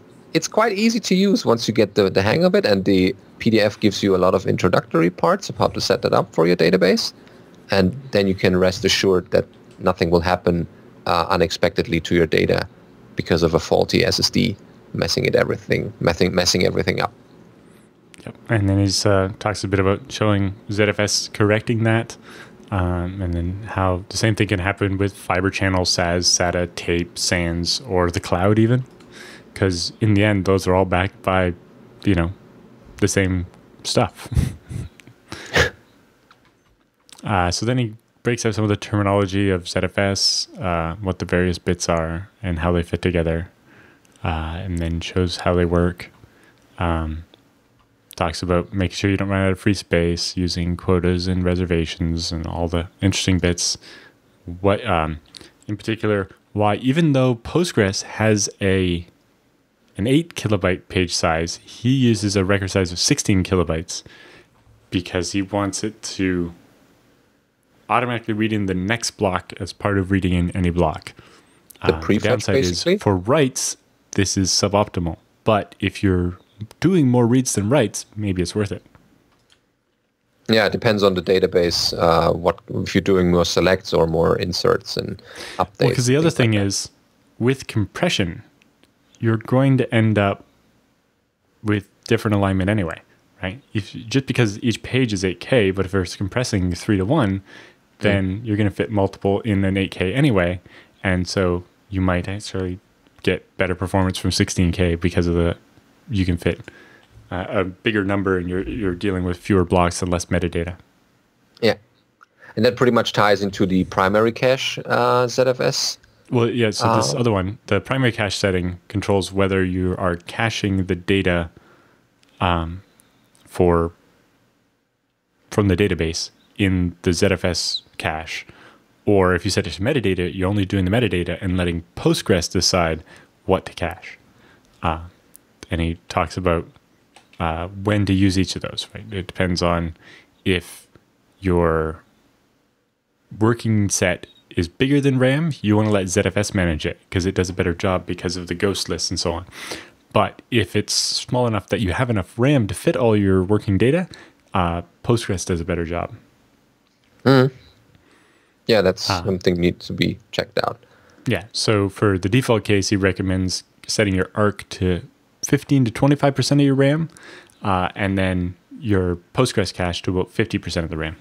quite easy to use once you get the hang of it. And the PDF gives you a lot of introductory parts of how to set that up for your database. And then you can rest assured that nothing will happen unexpectedly to your data because of a faulty SSD. messing everything up. Yep. And then he talks a bit about showing ZFS correcting that, and then how the same thing can happen with fiber channel, SAS, SATA, tape, SANs, or the cloud even, because in the end, those are all backed by, the same stuff. So then he breaks out some of the terminology of ZFS, what the various bits are, and how they fit together, and then shows how they work. Talks about making sure you don't run out of free space, using quotas and reservations, and all the interesting bits. What, in particular, why even though Postgres has an 8 kilobyte page size, he uses a record size of 16 kilobytes because he wants it to automatically read in the next block as part of reading in any block. The downside basically is for writes, this is suboptimal. But if you're doing more reads than writes, maybe it's worth it. Yeah, it depends on the database. What if you're doing more selects or more inserts and updates? Because the other thing is, with compression, you're going to end up with different alignment anyway, right? Just because each page is 8K, but if it's compressing 3:1, then you're going to fit multiple in an 8K anyway, and so you might actually get better performance from 16K because of you can fit a bigger number, and you're dealing with fewer blocks and less metadata. Yeah, and that pretty much ties into the primary cache ZFS. Well, yeah. So this other one, the primary cache setting controls whether you are caching the data from the database in the ZFS cache, or if you set it to metadata, you're only doing the metadata and letting Postgres decide what to cache. And he talks about when to use each of those. Right? It depends on if your working set is bigger than RAM, you want to let ZFS manage it because it does a better job because of the ghost lists and so on. But if it's small enough that you have enough RAM to fit all your working data, Postgres does a better job. Yeah, that's something needs to be checked out. Yeah, so for the default case, he recommends setting your ARC to 15 to 25% of your RAM, and then your Postgres cache to about 50% of the RAM.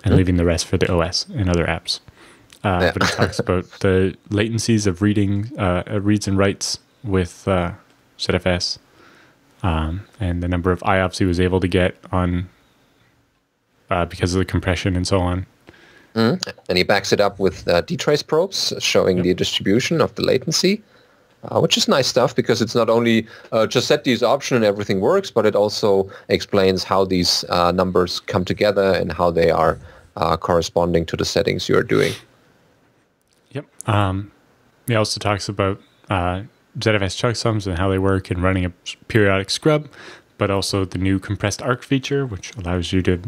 And leaving the rest for the OS and other apps. But it talks about the latencies of reading, reads and writes with ZFS, and the number of IOPS he was able to get on because of the compression and so on. And he backs it up with dtrace probes showing the distribution of the latency, which is nice stuff because it's not only just set these options and everything works, but it also explains how these numbers come together and how they are corresponding to the settings you're doing. Yep. He also talks about ZFS checksums and how they work and running a periodic scrub, but also the new compressed ARC feature, which allows you to,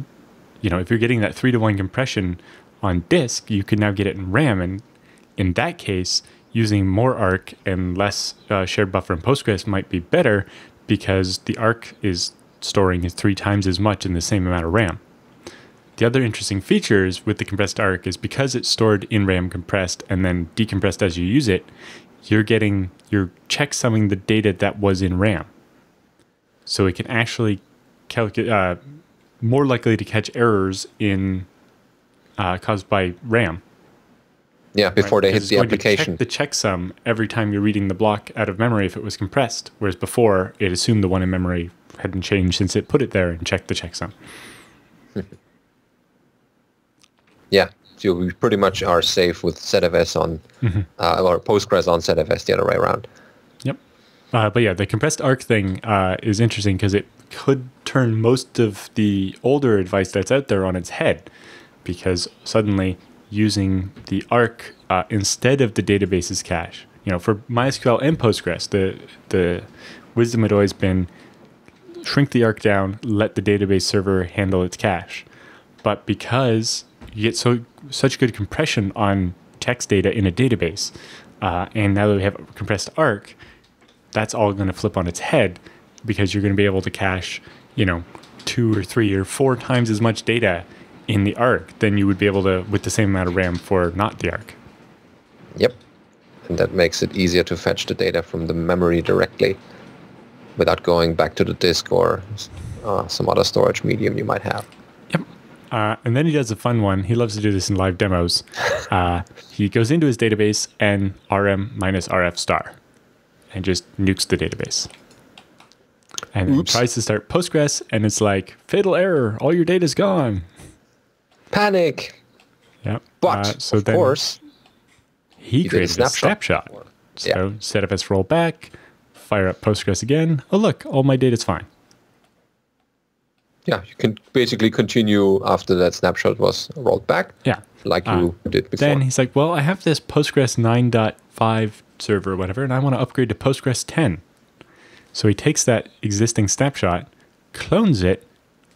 if you're getting that 3:1 compression on disk, you can now get it in RAM. And in that case, using more ARC and less shared buffer in Postgres might be better because the ARC is storing 3 times as much in the same amount of RAM. The other interesting features with the compressed ARC is because it's stored in RAM compressed and then decompressed as you use it, you're checksumming the data that was in RAM. So it can actually calculate more likely to catch errors in caused by RAM. Yeah, before they hit the application. Check the checksum every time you're reading the block out of memory if it was compressed, whereas before it assumed the one in memory hadn't changed since it put it there and checked the checksum. Yeah, so we pretty much are safe with ZFS on, or Postgres on ZFS the other way around. Yep. But yeah, the compressed ARC thing is interesting because it could turn most of the older advice that's out there on its head, because suddenly using the ARC instead of the database's cache, for MySQL and Postgres, the wisdom had always been shrink the ARC down, let the database server handle its cache. But because you get such good compression on text data in a database, and now that we have a compressed ARC, that's all going to flip on its head because you're going to be able to cache, 2 or 3 or 4 times as much data in the ARC than you would be able to with the same amount of RAM for not the ARC. Yep. And that makes it easier to fetch the data from the memory directly without going back to the disk or some other storage medium you might have. Yep. And then he does a fun one. He loves to do this in live demos. He goes into his database and rm minus rf star and just nukes the database. And then tries to start Postgres, and it's like, fatal error, all your data's gone. Panic! Yep. But, so of course, he created a snapshot. So ZFS roll back, fire up Postgres again. Oh, look, all my data's fine. Yeah, you can basically continue after that snapshot was rolled back. Yeah. Like you did before. Then he's like, well, I have this Postgres 9.5 server or whatever, and I want to upgrade to Postgres 10. So he takes that existing snapshot, clones it,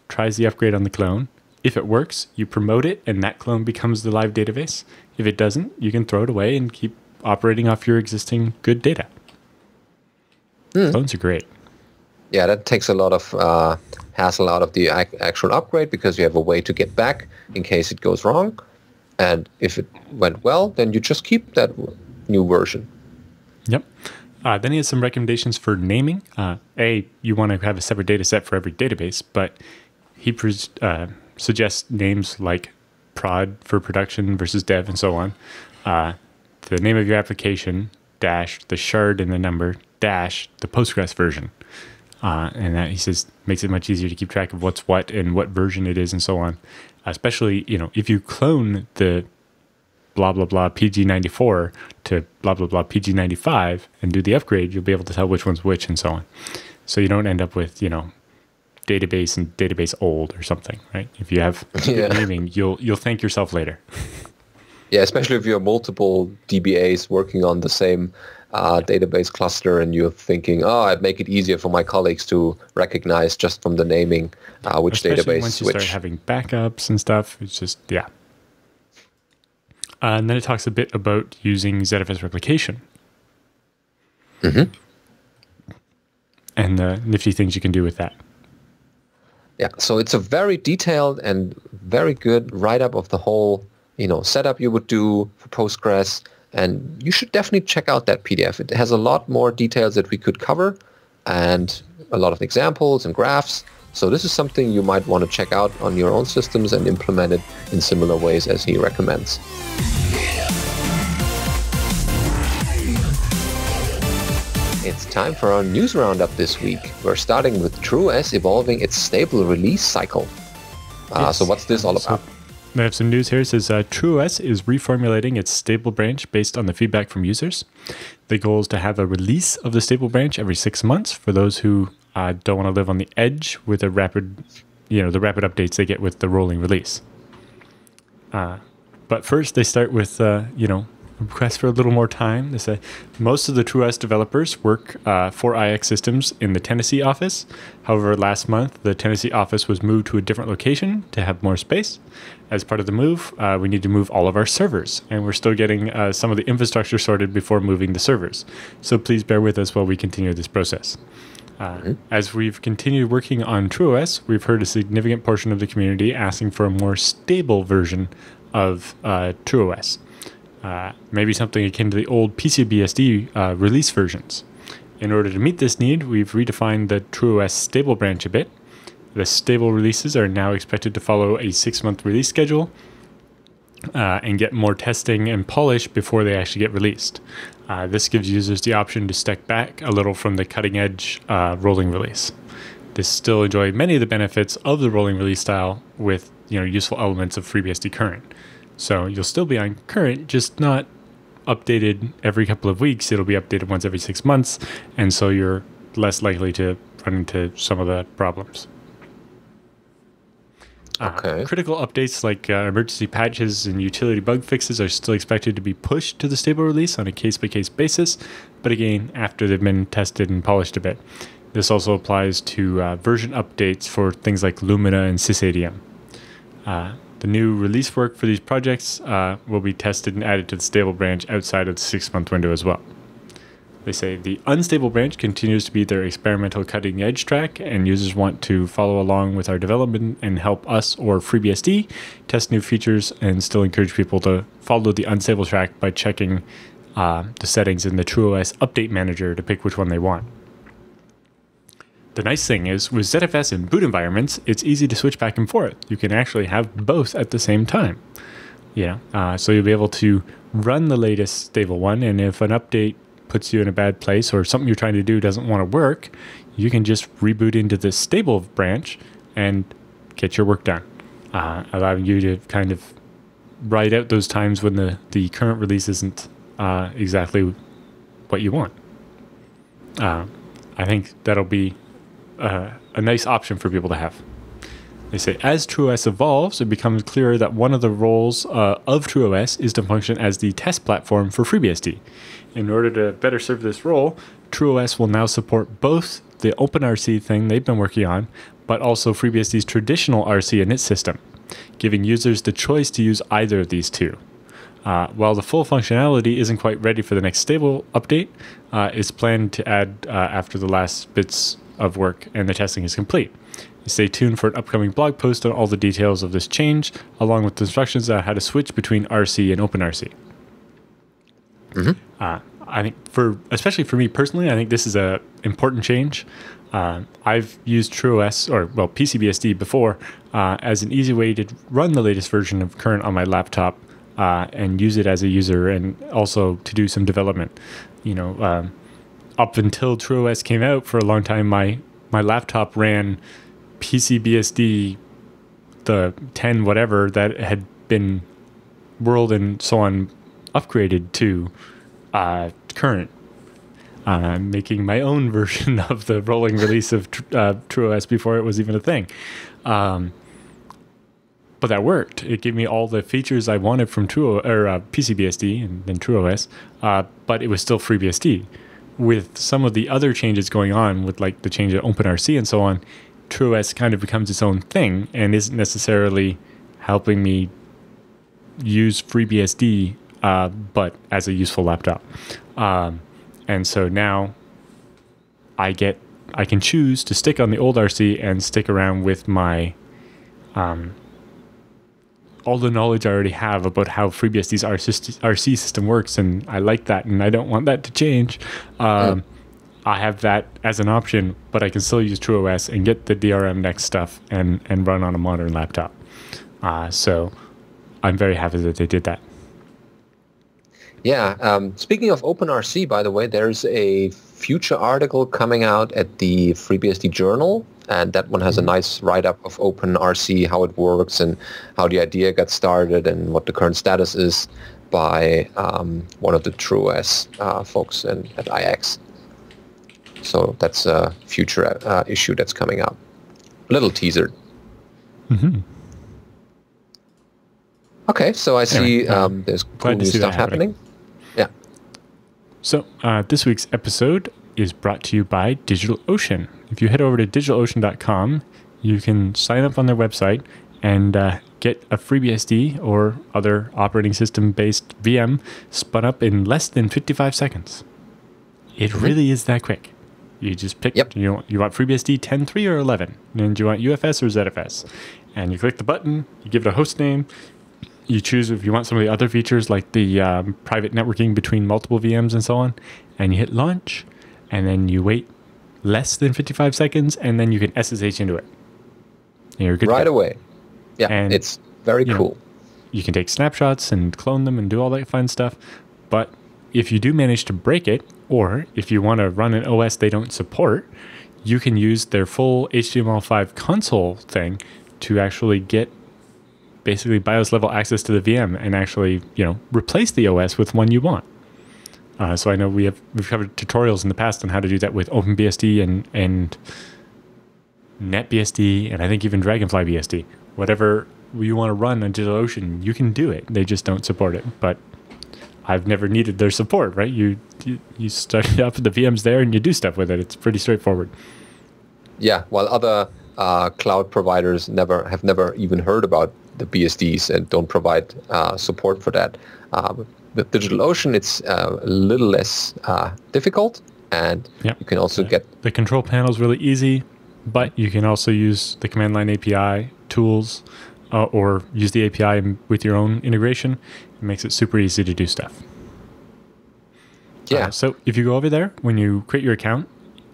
tries the upgrade on the clone. If it works, you promote it, and that clone becomes the live database. If it doesn't, you can throw it away and keep operating off your existing good data. Clones are great. Yeah, that takes a lot of hassle out of the actual upgrade because you have a way to get back in case it goes wrong. And if it went well, then you just keep that new version. Yep. Then he has some recommendations for naming. You want to have a separate data set for every database, but he suggests names like prod for production versus dev and so on. The name of your application, dash, the shard and the number, dash, the Postgres version. And that, he says, makes it much easier to keep track of what's what and what version it is and so on. Especially, if you clone the blah, blah, blah PG94 to blah, blah, blah PG95 and do the upgrade, you'll be able to tell which one's which and so on. So you don't end up with, database and database old or something, right? If you have good naming, you'll thank yourself later. Yeah, especially if you have multiple DBAs working on the same database cluster and you're thinking, I'd make it easier for my colleagues to recognize just from the naming which especially database. Once you start having backups and stuff, it's just, and then it talks a bit about using ZFS replication. And the nifty things you can do with that. Yeah, so it's a very detailed and very good write-up of the whole, setup you would do for Postgres. And you should definitely check out that PDF. It has a lot more details that we could cover and a lot of examples and graphs. So this is something you might want to check out on your own systems and implement it in similar ways as he recommends. It's time for our news roundup this week. We're starting with TrueOS evolving its stable release cycle. So what's this all about? I have some news here. It says TrueOS is reformulating its stable branch based on the feedback from users. The goal is to have a release of the stable branch every 6 months for those who don't want to live on the edge with the rapid updates they get with the rolling release. But first, they start with request for a little more time. They say most of the TrueOS developers work for IXsystems in the Tennessee office. However, last month, the Tennessee office was moved to a different location to have more space. As part of the move, we need to move all of our servers, and we're still getting some of the infrastructure sorted before moving the servers. So please bear with us while we continue this process. As we've continued working on TrueOS, we've heard a significant portion of the community asking for a more stable version of TrueOS. Maybe something akin to the old PCBSD release versions. In order to meet this need, we've redefined the TrueOS stable branch a bit. The stable releases are now expected to follow a 6-month release schedule and get more testing and polish before they actually get released. This gives users the option to step back a little from the cutting-edge rolling release. They still enjoy many of the benefits of the rolling release style with useful elements of FreeBSD current. So you'll still be on current, just not updated every couple of weeks. It'll be updated once every 6 months, and so you're less likely to run into some of the problems. Critical updates like emergency patches and utility bug fixes are still expected to be pushed to the stable release on a case-by-case basis, but again, after they've been tested and polished a bit. This also applies to version updates for things like Lumina and SysADM. The new release work for these projects will be tested and added to the stable branch outside of the 6-month window as well. They say the unstable branch continues to be their experimental cutting edge track, and users want to follow along with our development and help us or FreeBSD test new features and still encourage people to follow the unstable track by checking the settings in the TrueOS update manager to pick which one they want. The nice thing is, with ZFS and boot environments, it's easy to switch back and forth. You can actually have both at the same time. So you'll be able to run the latest stable one, and if an update puts you in a bad place or something you're trying to do doesn't want to work, you can just reboot into the stable branch and get your work done, allowing you to kind of ride out those times when the current release isn't exactly what you want. I think that'll be a nice option for people to have. They say, as TrueOS evolves, it becomes clearer that one of the roles of TrueOS is to function as the test platform for FreeBSD. In order to better serve this role, TrueOS will now support both the OpenRC thing they've been working on, but also FreeBSD's traditional RC in its system, giving users the choice to use either of these two. While the full functionality isn't quite ready for the next stable update, it's planned to add after the last bits of work and the testing is complete. Stay tuned for an upcoming blog post on all the details of this change, along with instructions on how to switch between RC and OpenRC. I think especially for me personally, I think this is a important change. I've used TrueOS, PCBSD before, as an easy way to run the latest version of current on my laptop and use it as a user, and also to do some development. Up until TrueOS came out, for a long time, my laptop ran PCBSD, the 10 whatever that had been World and so on upgraded to current, making my own version of the rolling release of TrueOS before it was even a thing. But that worked. It gave me all the features I wanted from PCBSD and then TrueOS, but it was still FreeBSD. With some of the other changes going on, with like the change of OpenRC and so on, TrueOS kind of becomes its own thing and isn't necessarily helping me use FreeBSD, but as a useful laptop. And so now I can choose to stick on the old RC and stick around with my all the knowledge I already have about how FreeBSD's RC system works, and I like that, and I don't want that to change. I have that as an option, but I can still use TrueOS and get the DRM Next stuff and run on a modern laptop. So I'm very happy that they did that. Yeah. Speaking of OpenRC, by the way, there's a future article coming out at the FreeBSD Journal, and that one has a nice write-up of OpenRC, how it works and how the idea got started and what the current status is by one of the TrueOS folks at IX. So that's a future issue that's coming up. A little teaser. Okay, so I see there's cool new stuff happening. Yeah. So this week's episode is brought to you by DigitalOcean. If you head over to DigitalOcean.com, you can sign up on their website and get a FreeBSD or other operating system-based VM spun up in less than 55 seconds. It really is that quick. You just pick, you want FreeBSD 10.3 or 11, and do you want UFS or ZFS? And you click the button, you give it a host name, you choose if you want some of the other features like the private networking between multiple VMs and so on, and you hit launch, and then you wait less than 55 seconds, and then you can SSH into it. And you're good right away. Yeah, and it's very cool. You can take snapshots and clone them and do all that fun stuff, but if you do manage to break it, or if you want to run an OS they don't support, you can use their full HTML5 console thing to actually get basically BIOS level access to the VM and actually, replace the OS with one you want. So I know we've covered tutorials in the past on how to do that with OpenBSD and NetBSD, and I think even Dragonfly BSD. Whatever you want to run on DigitalOcean, you can do it. They just don't support it. But I've never needed their support, right? You start up the VMs there and you do stuff with it. It's pretty straightforward. Yeah, while other cloud providers have never even heard about the BSDs and don't provide support for that. With DigitalOcean, it's a little less difficult, and you can also get... The control panel is really easy, but you can also use the command line API tools or use the API with your own integration. It makes it super easy to do stuff. Yeah. So if you go over there, when you create your account,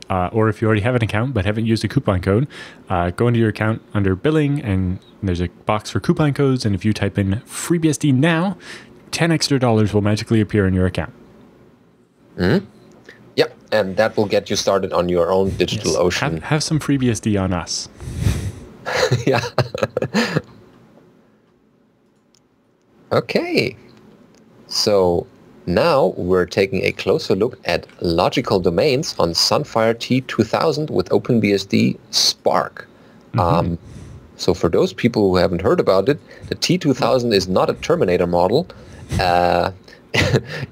or if you already have an account but haven't used a coupon code, go into your account under billing, and there's a box for coupon codes. And if you type in FreeBSD Now, $10 extra will magically appear in your account. Mm-hmm. Yep, and that will get you started on your own DigitalOcean. Yes. Have some FreeBSD on us. Yeah. Okay. So now we're taking a closer look at logical domains on Sunfire T2000 with OpenBSD SPARC. Mm-hmm. So for those people who haven't heard about it, the T2000 is not a Terminator model.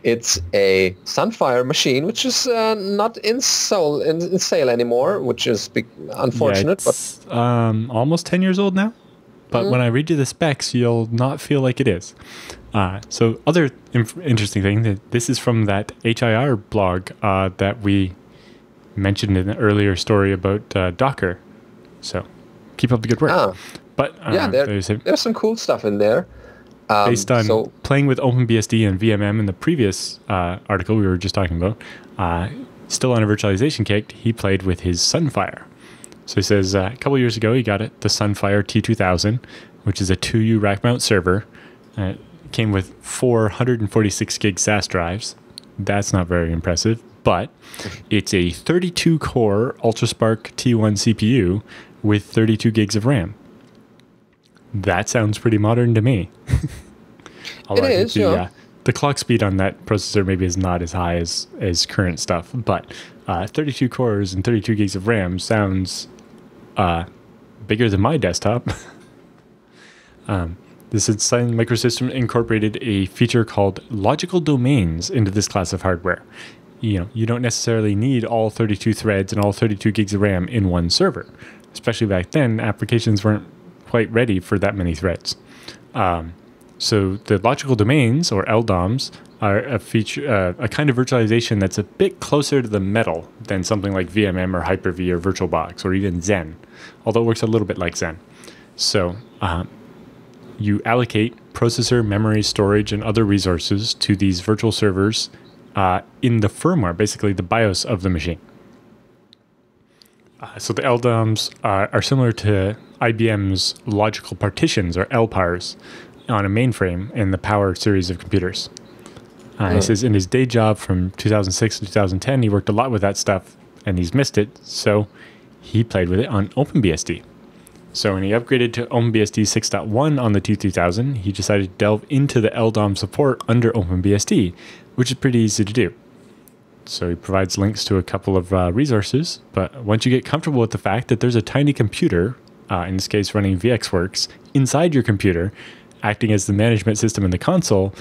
It's a Sunfire machine, which is not in sale anymore, which is unfortunate. Yeah, it's almost 10 years old now. But when I read you the specs, you'll not feel like it is. So other interesting thing, this is from that HIR blog that we mentioned in the earlier story about Docker. So keep up the good work. But yeah, there's some cool stuff in there. Based on playing with OpenBSD and VMM in the previous article we were just talking about, still on a virtualization kick, he played with his Sunfire. So he says a couple years ago he got it, the Sunfire T2000, which is a 2U rack mount server. It came with 446 gig SAS drives. That's not very impressive, but it's a 32-core UltraSPARC T1 CPU with 32 gigs of RAM. That sounds pretty modern to me. It is, yeah. The clock speed on that processor maybe is not as high as current stuff, but 32 cores and 32 gigs of RAM sounds bigger than my desktop. This Sun microsystem incorporated a feature called logical domains into this class of hardware. You don't necessarily need all 32 threads and all 32 gigs of RAM in one server. Especially back then, applications weren't quite ready for that many threads. So the logical domains, or LDOMs, are a kind of virtualization that's a bit closer to the metal than something like VMM or Hyper-V or VirtualBox or even Xen, although it works a little bit like Xen. So you allocate processor, memory, storage, and other resources to these virtual servers in the firmware, basically the BIOS of the machine. So the LDOMs are similar to IBM's logical partitions, or LPARs, on a mainframe in the Power series of computers. He says in his day job from 2006 to 2010, he worked a lot with that stuff, and he's missed it, so he played with it on OpenBSD. So when he upgraded to OpenBSD 6.1 on the T2000, he decided to delve into the LDOM support under OpenBSD, which is pretty easy to do. So he provides links to a couple of resources, but once you get comfortable with the fact that there's a tiny computer, in this case running VxWorks, inside your computer, acting as the management system in the console,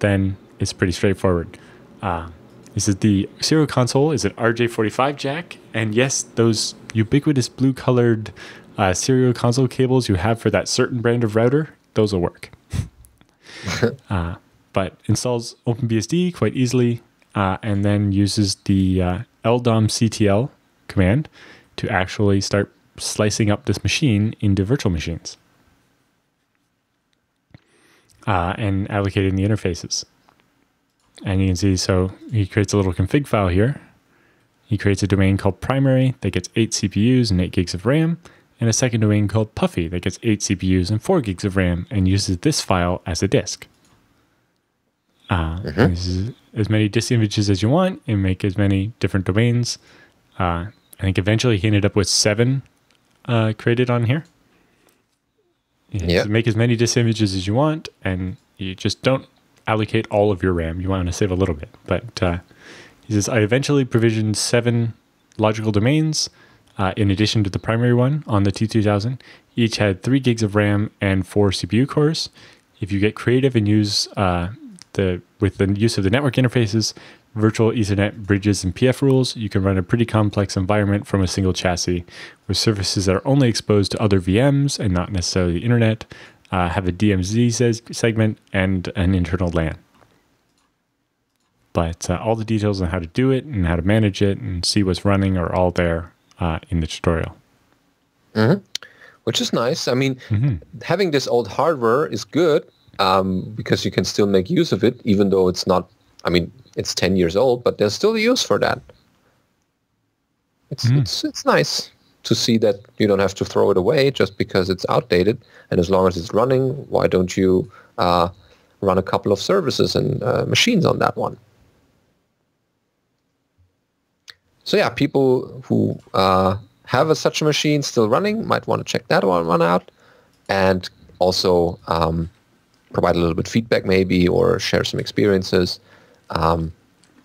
then it's pretty straightforward. He says the serial console is an RJ45 jack, and yes, those ubiquitous blue-colored serial console cables you have for that certain brand of router, those will work. But installs OpenBSD quite easily, and then uses the LDOMctl command to actually start slicing up this machine into virtual machines and allocating the interfaces. And you can see, so he creates a little config file here. He creates a domain called primary that gets 8 CPUs and 8 gigs of RAM, and a second domain called puffy that gets 8 CPUs and 4 gigs of RAM, and uses this file as a disk. This is as many disk images as you want and make as many different domains. I think eventually he ended up with 7 created on here. Yeah. So make as many disk images as you want, and you just don't allocate all of your RAM. You want to save a little bit. But he says, I eventually provisioned 7 logical domains in addition to the primary one on the T2000. Each had 3 gigs of RAM and 4 CPU cores. If you get creative and use with the use of the network interfaces, virtual Ethernet bridges, and PF rules, you can run a pretty complex environment from a single chassis with services that are only exposed to other VMs and not necessarily the internet, have a DMZ segment, and an internal LAN. But all the details on how to do it and how to manage it and see what's running are all there in the tutorial. Which is nice. I mean, having this old hardware is good because you can still make use of it, even though it's not, I mean, it's 10 years old, but there's still a use for that. It's nice to see that you don't have to throw it away just because it's outdated. And as long as it's running, why don't you run a couple of services and machines on that one? So yeah, people who have such a machine still running might want to check that one out, and also provide a little bit feedback maybe, or share some experiences,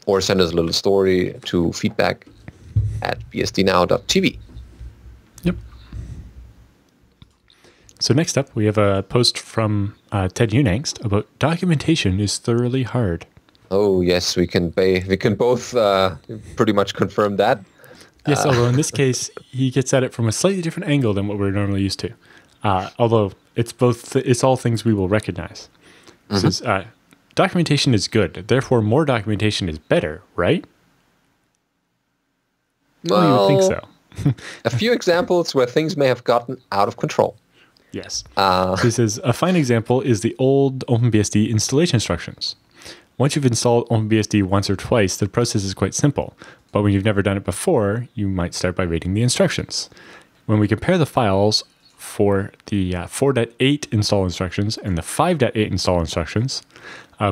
or send us a little story to feedback@bsdnow.tv. Yep. So next up, we have a post from Ted Unangst about documentation is thoroughly hard. Oh yes, we can both pretty much confirm that. Yes, although in this case, he gets at it from a slightly different angle than what we're normally used to. Although it's all things we will recognize. Mm-hmm. Says, documentation is good, therefore more documentation is better, right? Well, you would think so. A few examples where things may have gotten out of control. Yes. So he says, a fine example is the old OpenBSD installation instructions. Once you've installed OpenBSD once or twice, the process is quite simple. But when you've never done it before, you might start by reading the instructions. When we compare the files for the 4.8 install instructions and the 5.8 install instructions,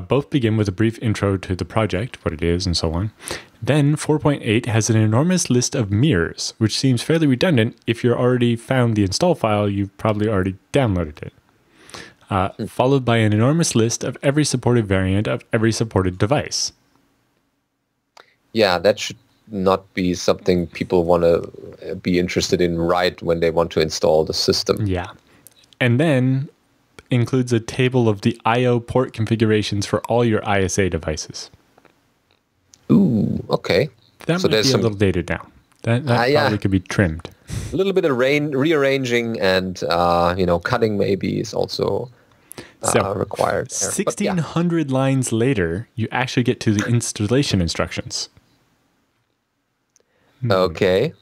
both begin with a brief intro to the project, what it is, and so on. Then 4.8 has an enormous list of mirrors, which seems fairly redundant. If you've already found the install file, you've probably already downloaded it. Followed by an enormous list of every supported variant of every supported device. Yeah, that should not be something people want to be interested in right when they want to install the system. Yeah. And then includes a table of the I/O port configurations for all your ISA devices. Ooh, okay. That might be a little dated now. That probably could be trimmed. A little bit of rearranging and cutting maybe is also required. 1,600 lines later, you actually get to the installation instructions. Okay.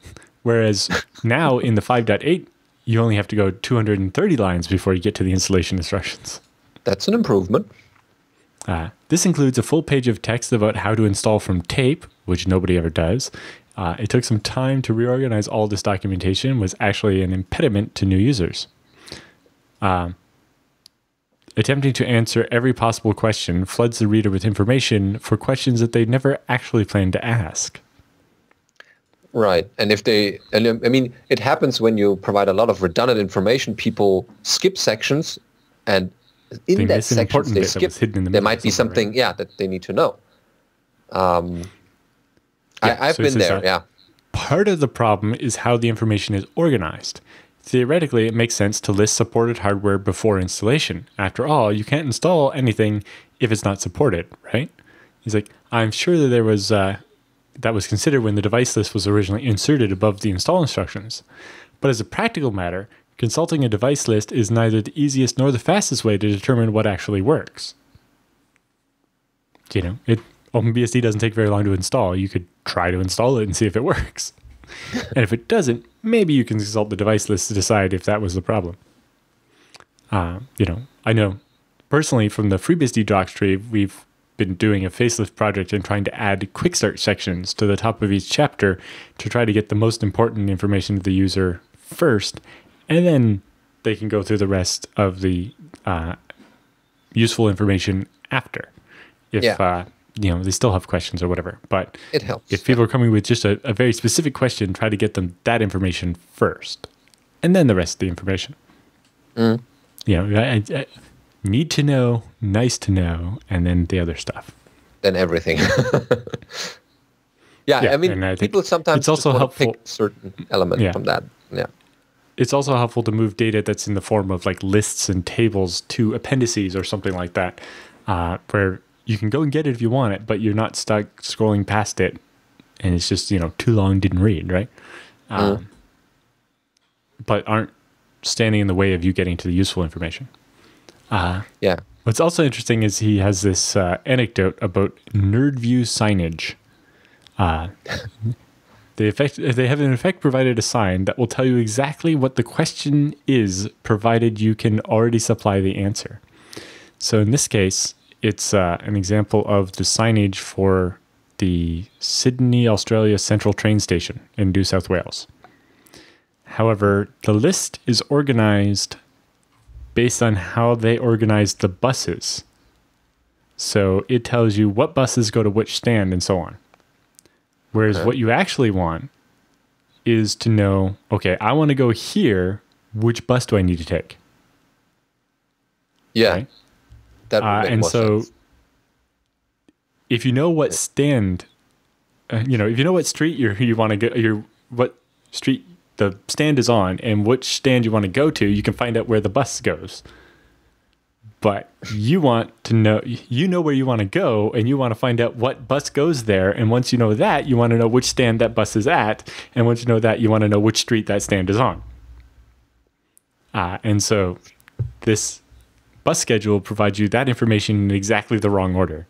Whereas now in the 5.8, you only have to go 230 lines before you get to the installation instructions. That's an improvement. This includes a full page of text about how to install from tape, which nobody ever does. It took some time to reorganize all this documentation, was actually an impediment to new users. Attempting to answer every possible question floods the reader with information for questions that they never actually planned to ask. Right. And it happens when you provide a lot of redundant information, people skip sections, and in that section they skip, there might be something, that they need to know. I've been there, Part of the problem is how the information is organized. Theoretically, it makes sense to list supported hardware before installation. After all, you can't install anything if it's not supported, right? He's like, I'm sure that there was that was considered when the device list was originally inserted above the install instructions. But as a practical matter, consulting a device list is neither the easiest nor the fastest way to determine what actually works. OpenBSD doesn't take very long to install. You could try to install it and see if it works. And if it doesn't, maybe you can consult the device list to decide if that was the problem. I know personally from the FreeBSD docs tree, we've been doing a facelift project and trying to add quick start sections to the top of each chapter to try to get the most important information to the user first, and then they can go through the rest of the useful information after. If they still have questions or whatever. But it helps. If people are coming with just a very specific question, try to get them that information first, and then the rest of the information. I need to know, nice to know, and then the other stuff. Then everything. People sometimes it's also helpful pick certain element from that. Yeah. It's also helpful to move data that's in the form of like lists and tables to appendices or something like that, where you can go and get it if you want it, but you're not stuck scrolling past it, and it's just too long, didn't read, right? But aren't standing in the way of you getting to the useful information. What's also interesting is he has this anecdote about NerdView signage. They have in effect provided a sign that will tell you exactly what the question is, provided you can already supply the answer. So in this case, it's an example of the signage for the Sydney, Australia Central train station in New South Wales. However, the list is organized based on how they organize the buses. So it tells you what buses go to which stand and so on. Whereas what you actually want is to know, okay, I want to go here. Which bus do I need to take? Yeah. Right? That would make and more so sense. if you know what stand, if you know what street you want to go, what street the stand is on and which stand you want to go to, you can find out where the bus goes. But you want to know, where you want to go, and you want to find out what bus goes there. And once you know that, you want to know which stand that bus is at. And once you know that, you want to know which street that stand is on. And so this bus schedule provides you that information in exactly the wrong order.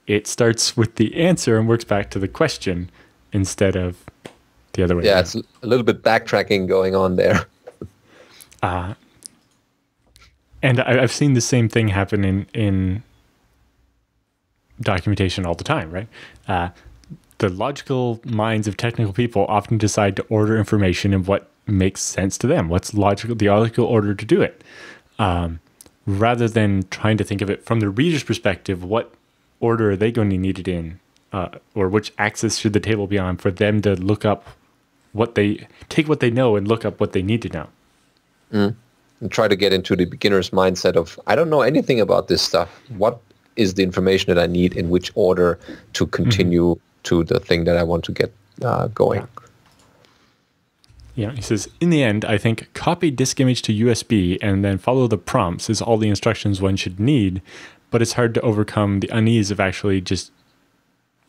It starts with the answer and works back to the question instead of the other way. Yeah, it's a little bit backtracking going on there. And I've seen the same thing happen in documentation all the time, right? The logical minds of technical people often decide to order information in what makes sense to them. What's the logical order to do it? Rather than trying to think of it from the reader's perspective, what order are they going to need it in? Or which axis should the table be on for them to look up take what they know and look up what they need to know. And try to get into the beginner's mindset of, I don't know anything about this stuff. What is the information that I need in which order to continue to the thing that I want to get going? Yeah, he says, in the end, I think copy disk image to USB and then follow the prompts is all the instructions one should need, but it's hard to overcome the unease of actually just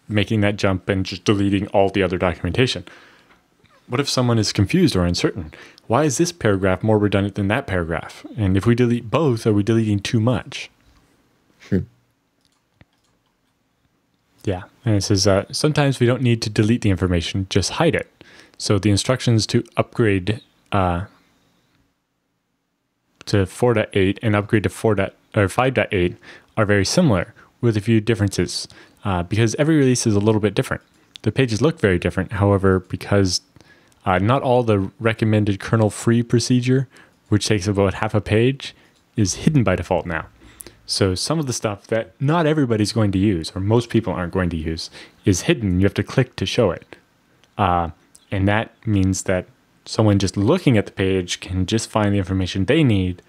making that jump and just deleting all the other documentation. What if someone is confused or uncertain? Why is this paragraph more redundant than that paragraph? And if we delete both, are we deleting too much? Yeah. And it says, sometimes we don't need to delete the information, just hide it. So the instructions to upgrade to 4.8 and upgrade to 5.8 are very similar with a few differences because every release is a little bit different. The pages look very different. However, because not all the recommended kernel-free procedure, which takes about half a page, is hidden by default now. So some of the stuff that not everybody's going to use, or most people aren't going to use, is hidden. You have to click to show it. And that means that someone just looking at the page can just find the information they need.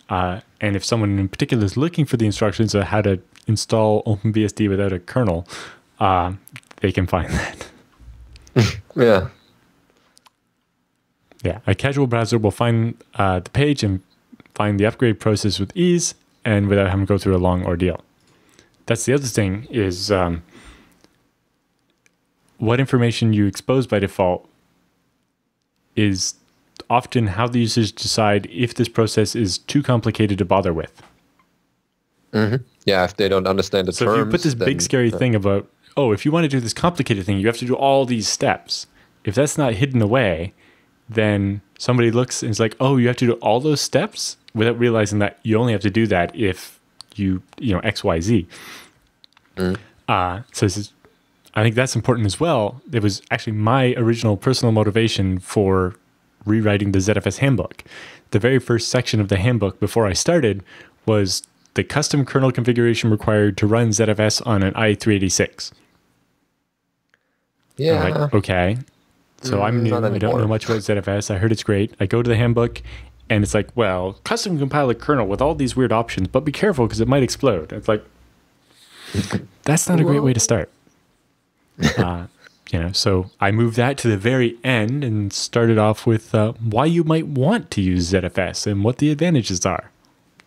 And if someone in particular is looking for the instructions on how to install OpenBSD without a kernel, they can find that. Yeah. Yeah, a casual browser will find the page and find the upgrade process with ease and without having to go through a long ordeal. That's the other thing is what information you expose by default is often how the users decide if this process is too complicated to bother with. Yeah, if they don't understand the terms. So if you put this big scary thing about, if you want to do this complicated thing, you have to do all these steps. If that's not hidden away, then somebody looks and is like, you have to do all those steps without realizing that you only have to do that if you X, Y, Z. So this is, I think that's important as well. It was actually my original personal motivation for rewriting the ZFS handbook. The very first section of the handbook before I started was the custom kernel configuration required to run ZFS on an i386. Yeah. I'm like, okay. So I'm new. I don't know much about ZFS. I heard it's great. I go to the handbook and it's like, well, custom compile a kernel with all these weird options, but be careful because it might explode. It's like, that's not a great way to start. So I moved that to the very end and started off with why you might want to use ZFS and what the advantages are.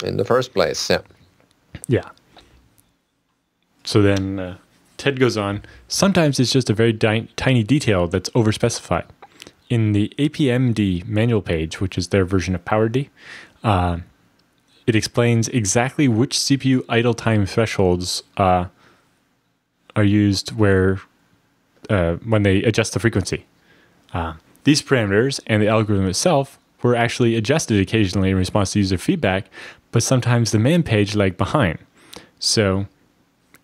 In the first place, yeah. Yeah. So then Ted goes on, sometimes it's just a very tiny detail that's overspecified. In the APMD manual page, which is their version of PowerD, it explains exactly which CPU idle time thresholds are used when they adjust the frequency. These parameters and the algorithm itself were actually adjusted occasionally in response to user feedback, but sometimes the man page lagged behind. So,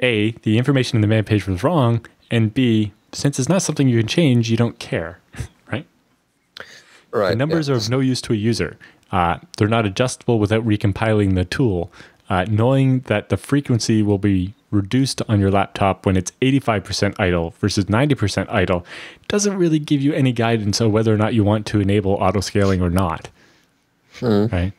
A, the information in the man page was wrong, and B, since it's not something you can change, you don't care, right? Right. The numbers are of no use to a user. They're not adjustable without recompiling the tool. Knowing that the frequency will be reduced on your laptop when it's 85% idle versus 90% idle doesn't really give you any guidance on whether or not you want to enable auto-scaling or not. Right?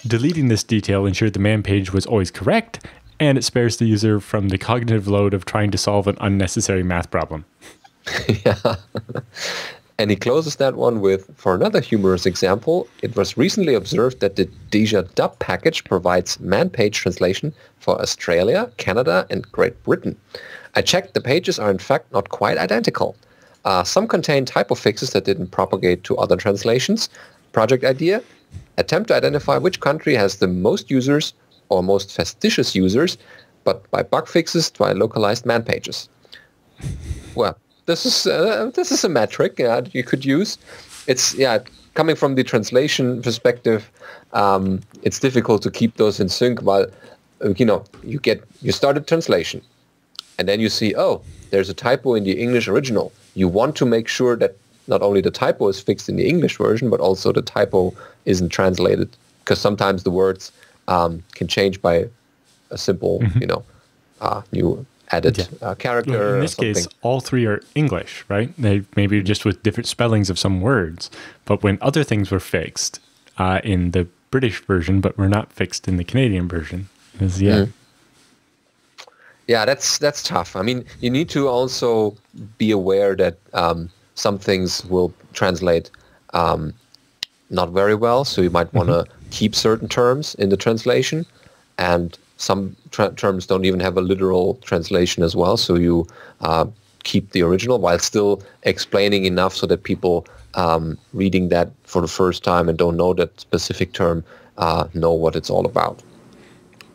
Deleting this detail ensured the man page was always correct, and it spares the user from the cognitive load of trying to solve an unnecessary math problem. Yeah. And he closes that one with, for another humorous example, it was recently observed that the DigitalOcean package provides man-page translation for Australia, Canada, and Great Britain. I checked, the pages are in fact not quite identical. Some contain typo fixes that didn't propagate to other translations. Project idea, attempt to identify which country has the most users or most fastidious users, but by bug fixes by localized man pages. Well, this is a metric you could use. It's coming from the translation perspective. It's difficult to keep those in sync while you started translation, and then you see, oh, there's a typo in the English original. You want to make sure that not only the typo is fixed in the English version, but also the typo isn't translated, because sometimes the words can change by a simple new added character. In this case, all three are English, right? They maybe just with different spellings of some words. But when other things were fixed in the British version, but were not fixed in the Canadian version, yeah, that's tough. I mean, you need to also be aware that some things will translate not very well. So you might want to keep certain terms in the translation, and some terms don't even have a literal translation as well, so you keep the original while still explaining enough so that people reading that for the first time and don't know that specific term know what it's all about.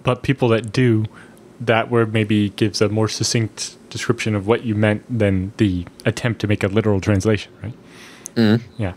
But people that do, that word maybe gives a more succinct description of what you meant than the attempt to make a literal translation, right? Yeah.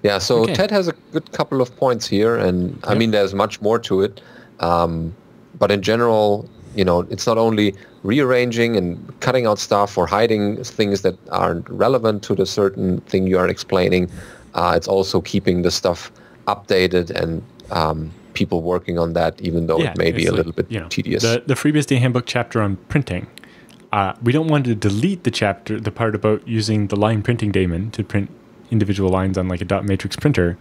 Yeah, so Ted has a good couple of points here, and I mean, there's much more to it. But in general, it's not only rearranging and cutting out stuff or hiding things that aren't relevant to the certain thing you are explaining. It's also keeping the stuff updated and people working on that, even though it may be a little bit tedious. The FreeBSD handbook chapter on printing. We don't want to delete the part about using the line printing daemon to print individual lines on like a dot matrix printer,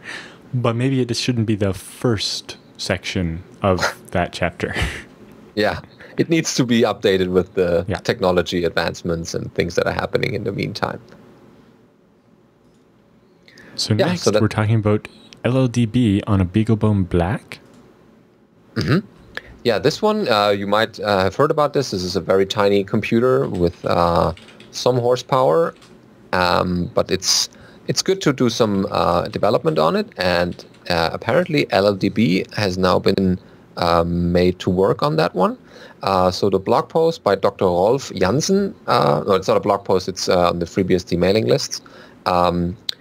but maybe it just shouldn't be the first section of that chapter. Yeah, it needs to be updated with the technology advancements and things that are happening in the meantime. So next, we're talking about LLDB on a BeagleBone Black. Yeah, this one, you might have heard about this. This is a very tiny computer with some horsepower, but it's good to do some development on it, and apparently LLDB has now been made to work on that one. So the blog post by Dr. Rolf Jansen, no, it's not a blog post, it's on the FreeBSD mailing lists.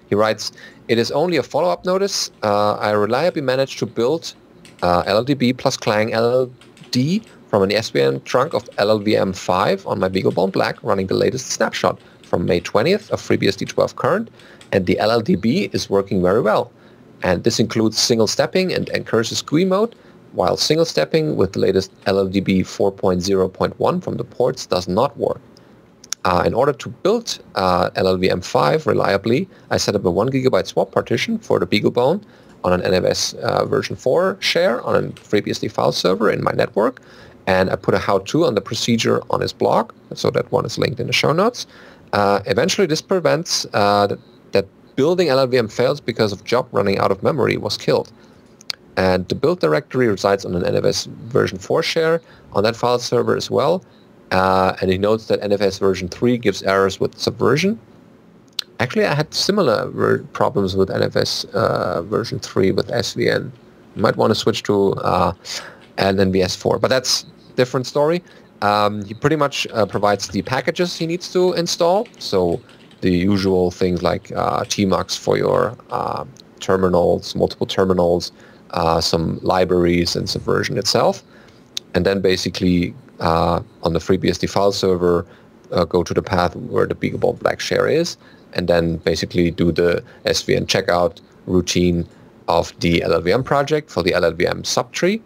He writes, "It is only a follow-up notice. I reliably managed to build LLDB plus Clang LLD from an SVN trunk of LLVM5 on my BeagleBone Black running the latest snapshot from May 20th of FreeBSD 12 current, and the LLDB is working very well. And this includes single stepping and cursor GUI mode, while single stepping with the latest LLDB 4.0.1 from the ports does not work. In order to build LLVM5 reliably, I set up a 1 GB swap partition for the BeagleBone on an NFS version 4 share on a FreeBSD file server in my network, and I put a how-to on the procedure on his blog, so that one is linked in the show notes. Eventually, this prevents that building LLVM fails because of job running out of memory was killed. And the build directory resides on an NFS version 4 share on that file server as well. And he notes that NFS version 3 gives errors with subversion. Actually, I had similar problems with NFS version 3 with SVN. You might want to switch to NVS 4, but that's a different story. He pretty much provides the packages he needs to install. So the usual things like tmux for your terminals, multiple terminals, some libraries, and Subversion itself. and then basically on the FreeBSD file server, go to the path where the BeagleBone Black share is, and then basically do the SVN checkout routine of the LLVM project for the LLVM subtree,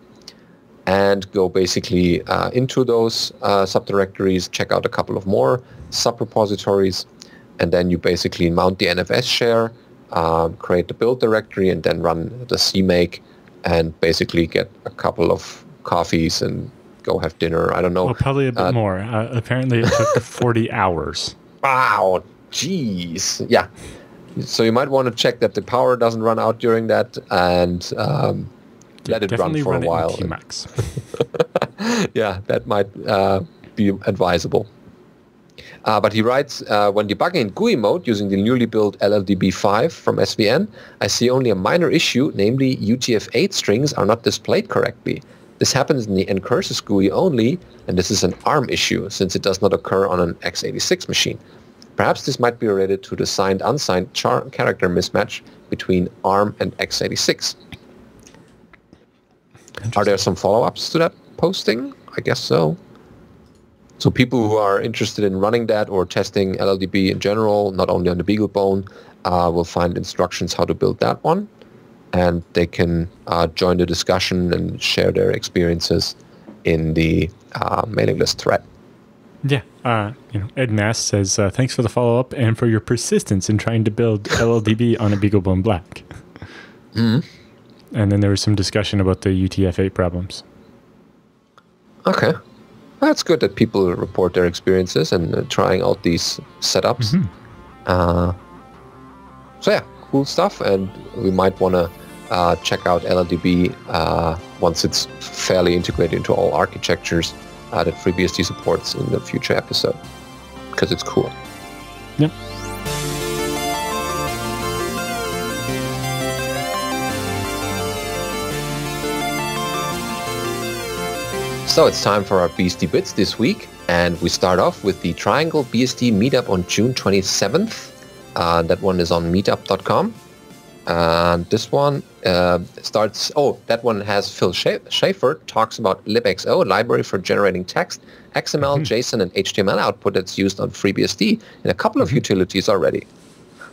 and go basically into those subdirectories, check out a couple of more subrepositories, and then you basically mount the NFS share, create the build directory, and then run the CMake, and basically get a couple of coffees and go have dinner. I don't know. Well, probably a bit more. Apparently it took 40 hours. Wow, jeez. Yeah. So you might want to check that the power doesn't run out during that, and let it run for a while. Yeah, that might be advisable. But he writes, when debugging in GUI mode using the newly built LLDB 5 from SVN, I see only a minor issue, namely UTF-8 strings are not displayed correctly. This happens in the ncurses GUI only, and this is an ARM issue, since it does not occur on an x86 machine. Perhaps this might be related to the signed-unsigned character mismatch between ARM and x86. Are there some follow-ups to that posting? I guess so. So people who are interested in running that or testing LLDB in general, not only on the BeagleBone, will find instructions how to build that one. And they can join the discussion and share their experiences in the mailing list thread. Yeah. Ed Mass says, thanks for the follow-up and for your persistence in trying to build LLDB on a BeagleBone Black. Mm-hmm. And then there was some discussion about the UTF-8 problems. Okay. That's good that people report their experiences and trying out these setups. Mm-hmm. So yeah, cool stuff. And we might want to check out LLDB once it's fairly integrated into all architectures that FreeBSD supports in the future episode, because it's cool. Yep. So it's time for our BSD Bits this week, and we start off with the Triangle BSD meetup on June 27th. That one is on meetup.com. And this one that one has Phil Schaefer talks about libxo, library for generating text, XML, JSON, and HTML output that's used on FreeBSD in a couple of utilities already.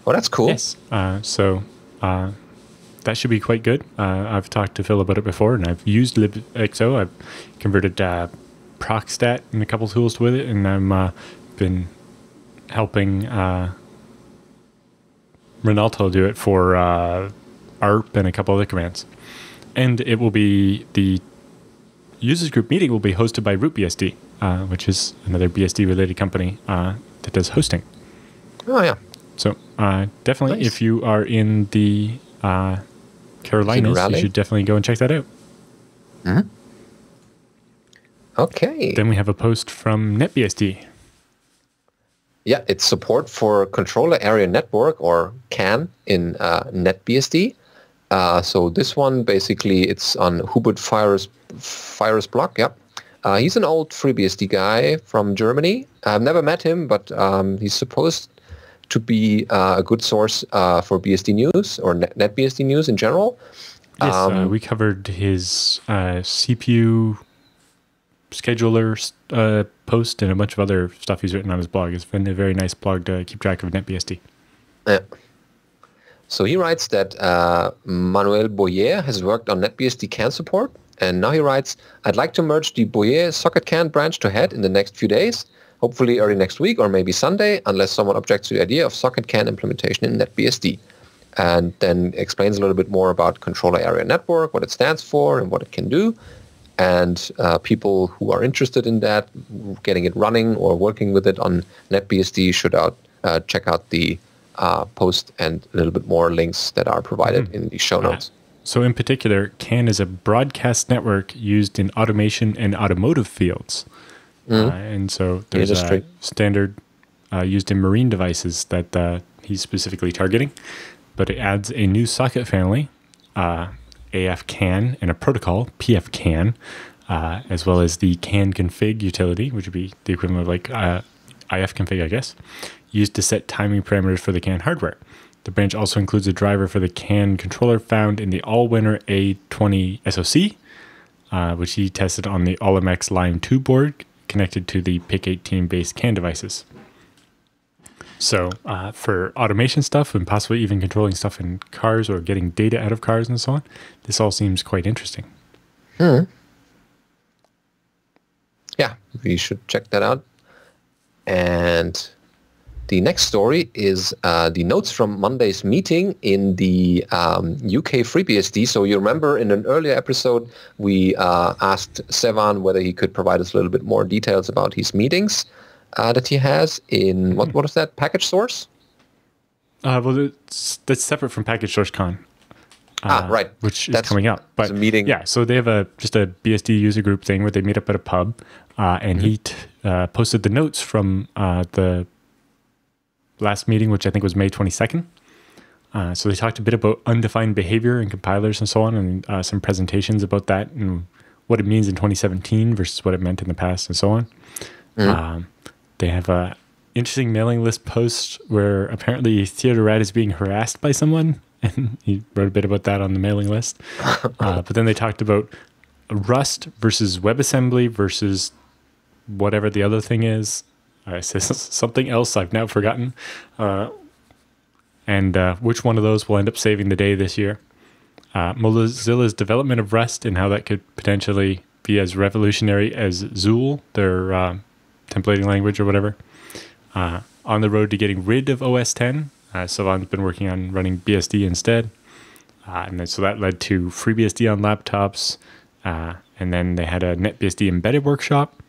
Well, that's cool. Yes. That should be quite good. I've talked to Phil about it before, and I've used libxo. I've converted procstat and a couple tools with it, and I'm been helping Ronaldo do it for ARP and a couple other commands. And it will be, the users group meeting will be hosted by RootBSD, which is another BSD-related company that does hosting. Oh, yeah. So definitely, nice. If you are in the Carolinas, you should definitely go and check that out. Mm-hmm. Okay. Then we have a post from NetBSD. Yeah, it's support for Controller Area Network, or CAN, in NetBSD. So this one, basically, it's on Hubert Feier's blog. Yeah. He's an old FreeBSD guy from Germany. I've never met him, but he's supposed to be a good source for BSD news or NetBSD news in general. Yes, we covered his CPU scheduler post and a bunch of other stuff he's written on his blog. It's been a very nice blog to keep track of NetBSD. Yeah. So he writes that Manuel Boyer has worked on NetBSD CAN support, and now he writes, I'd like to merge the Boyer socket CAN branch to head in the next few days, hopefully early next week or maybe Sunday, unless someone objects to the idea of socket CAN implementation in NetBSD. And then explains a little bit more about Controller Area Network, what it stands for and what it can do. And people who are interested in that, getting it running or working with it on NetBSD should check out the post and a little bit more links that are provided in the show notes. So in particular, CAN is a broadcast network used in automation and automotive fields. And so there's a standard used in marine devices that he's specifically targeting. But it adds a new socket family, AF-CAN, and a protocol, PF-CAN, as well as the CAN config utility, which would be the equivalent of like IF-config, I guess, used to set timing parameters for the CAN hardware. The branch also includes a driver for the CAN controller found in the Allwinner A20 SoC, which he tested on the AllMX Line 2 board connected to the PIC18-based CAN devices. So for automation stuff and possibly even controlling stuff in cars or getting data out of cars and so on, this all seems quite interesting. Yeah, we should check that out. And the next story is the notes from Monday's meeting in the UK FreeBSD. So you remember in an earlier episode, we asked Sevan whether he could provide us a little bit more details about his meetings that he has in, what is that, package source? Well, that's separate from Package Source Con. Right. Which is coming up. But a meeting. Yeah, so they have just a BSD user group thing where they meet up at a pub, and he posted the notes from the last meeting, which I think was May 22nd. So they talked a bit about undefined behavior and compilers and so on, and some presentations about that and what it means in 2017 versus what it meant in the past and so on. They have a interesting mailing list post where apparently Theodore Rad is being harassed by someone, and he wrote a bit about that on the mailing list. But then they talked about Rust versus WebAssembly versus whatever the other thing is. I said something else I've now forgotten. And which one of those will end up saving the day this year. Mozilla's development of Rust and how that could potentially be as revolutionary as Zool, their templating language or whatever. On the road to getting rid of OS X. Savant's been working on running BSD instead. And then, so that led to FreeBSD on laptops. And then they had a NetBSD embedded workshop.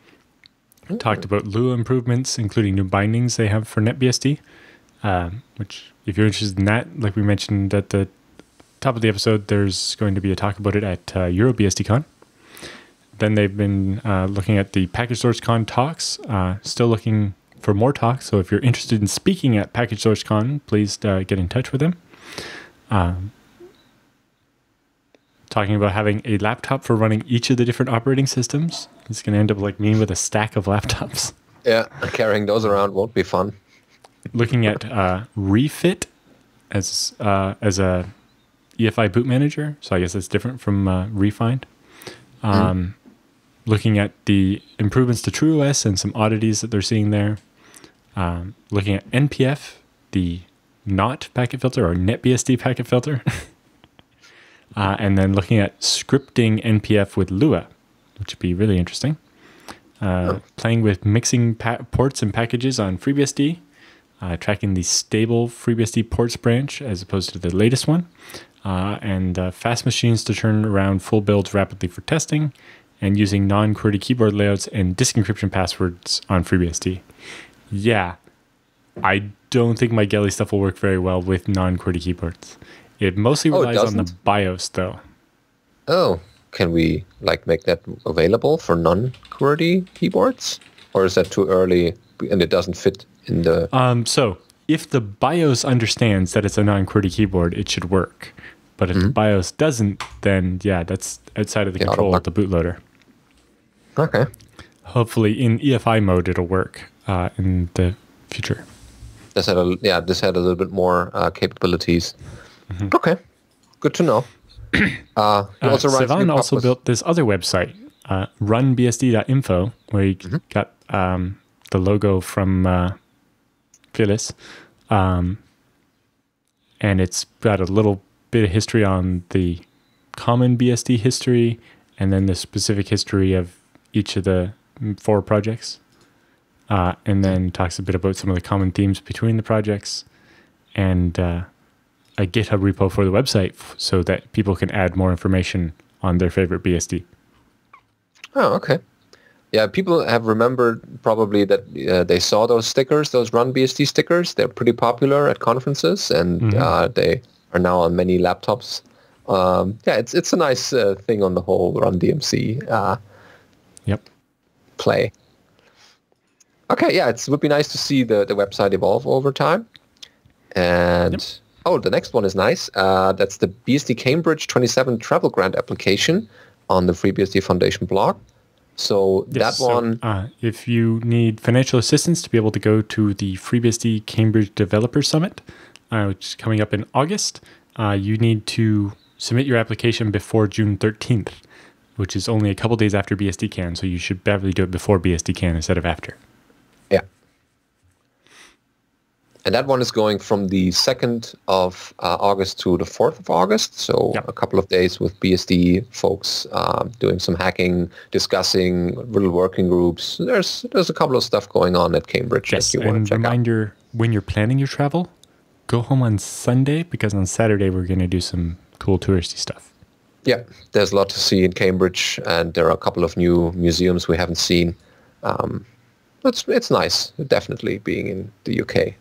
Talked about Lua improvements, including new bindings they have for NetBSD, which if you're interested in that, like we mentioned at the top of the episode, there's going to be a talk about it at EuroBSDcon. Then they've been looking at the Package Source Con talks, still looking for more talks. So if you're interested in speaking at Package Source Con, please get in touch with them. Talking about having a laptop for running each of the different operating systems. It's going to end up like me with a stack of laptops. Yeah, carrying those around won't be fun. Looking at Refit as a EFI boot manager. So I guess that's different from Refind. Looking at the improvements to TrueOS and some oddities that they're seeing there. Looking at NPF, the not packet filter or NetBSD packet filter. And then looking at scripting NPF with Lua, which would be really interesting. Playing with mixing ports and packages on FreeBSD. Tracking the stable FreeBSD ports branch as opposed to the latest one. And fast machines to turn around full builds rapidly for testing. And using non-QWERTY keyboard layouts and disk encryption passwords on FreeBSD. Yeah, I don't think my Gelly stuff will work very well with non-QWERTY keyboards. It mostly relies on the BIOS, though. Oh, can we like make that available for non-QWERTY keyboards? Or is that too early and it doesn't fit in the... So, if the BIOS understands that it's a non-QWERTY keyboard, it should work. But if the BIOS doesn't, then yeah, that's outside of the control of the bootloader. Okay. Hopefully in EFI mode it'll work in the future. This had a little bit more capabilities. Okay, good to know. Sevan also built this other website, runbsd.info, where he got the logo from Phyllis. And it's got a little bit of history on the common BSD history, and then the specific history of each of the 4 projects. And then talks a bit about some of the common themes between the projects, and a GitHub repo for the website so that people can add more information on their favorite BSD. Oh, okay. Yeah, people have remembered probably that they saw those stickers, those Run BSD stickers. They're pretty popular at conferences, and they are now on many laptops. Yeah, it's a nice thing on the whole Run DMC play. Okay, yeah, it would be nice to see the website evolve over time. And the next one is nice. That's the BSD Cambridge 27 travel grant application on the FreeBSD Foundation blog. So if you need financial assistance to be able to go to the FreeBSD Cambridge Developer Summit, which is coming up in August, you need to submit your application before June 13th. which is only a couple days after BSDCon, so you should definitely do it before BSDCon instead of after. Yeah. And that one is going from the 2nd of August to the 4th of August. So a couple of days with BSD folks doing some hacking, discussing little working groups. There's a couple of stuff going on at Cambridge. Yes, that you want to check reminder, when you're planning your travel, go home on Sunday, because on Saturday we're going to do some cool touristy stuff. Yeah, there's a lot to see in Cambridge, and there are a couple of new museums we haven't seen. It's nice, definitely, being in the UK.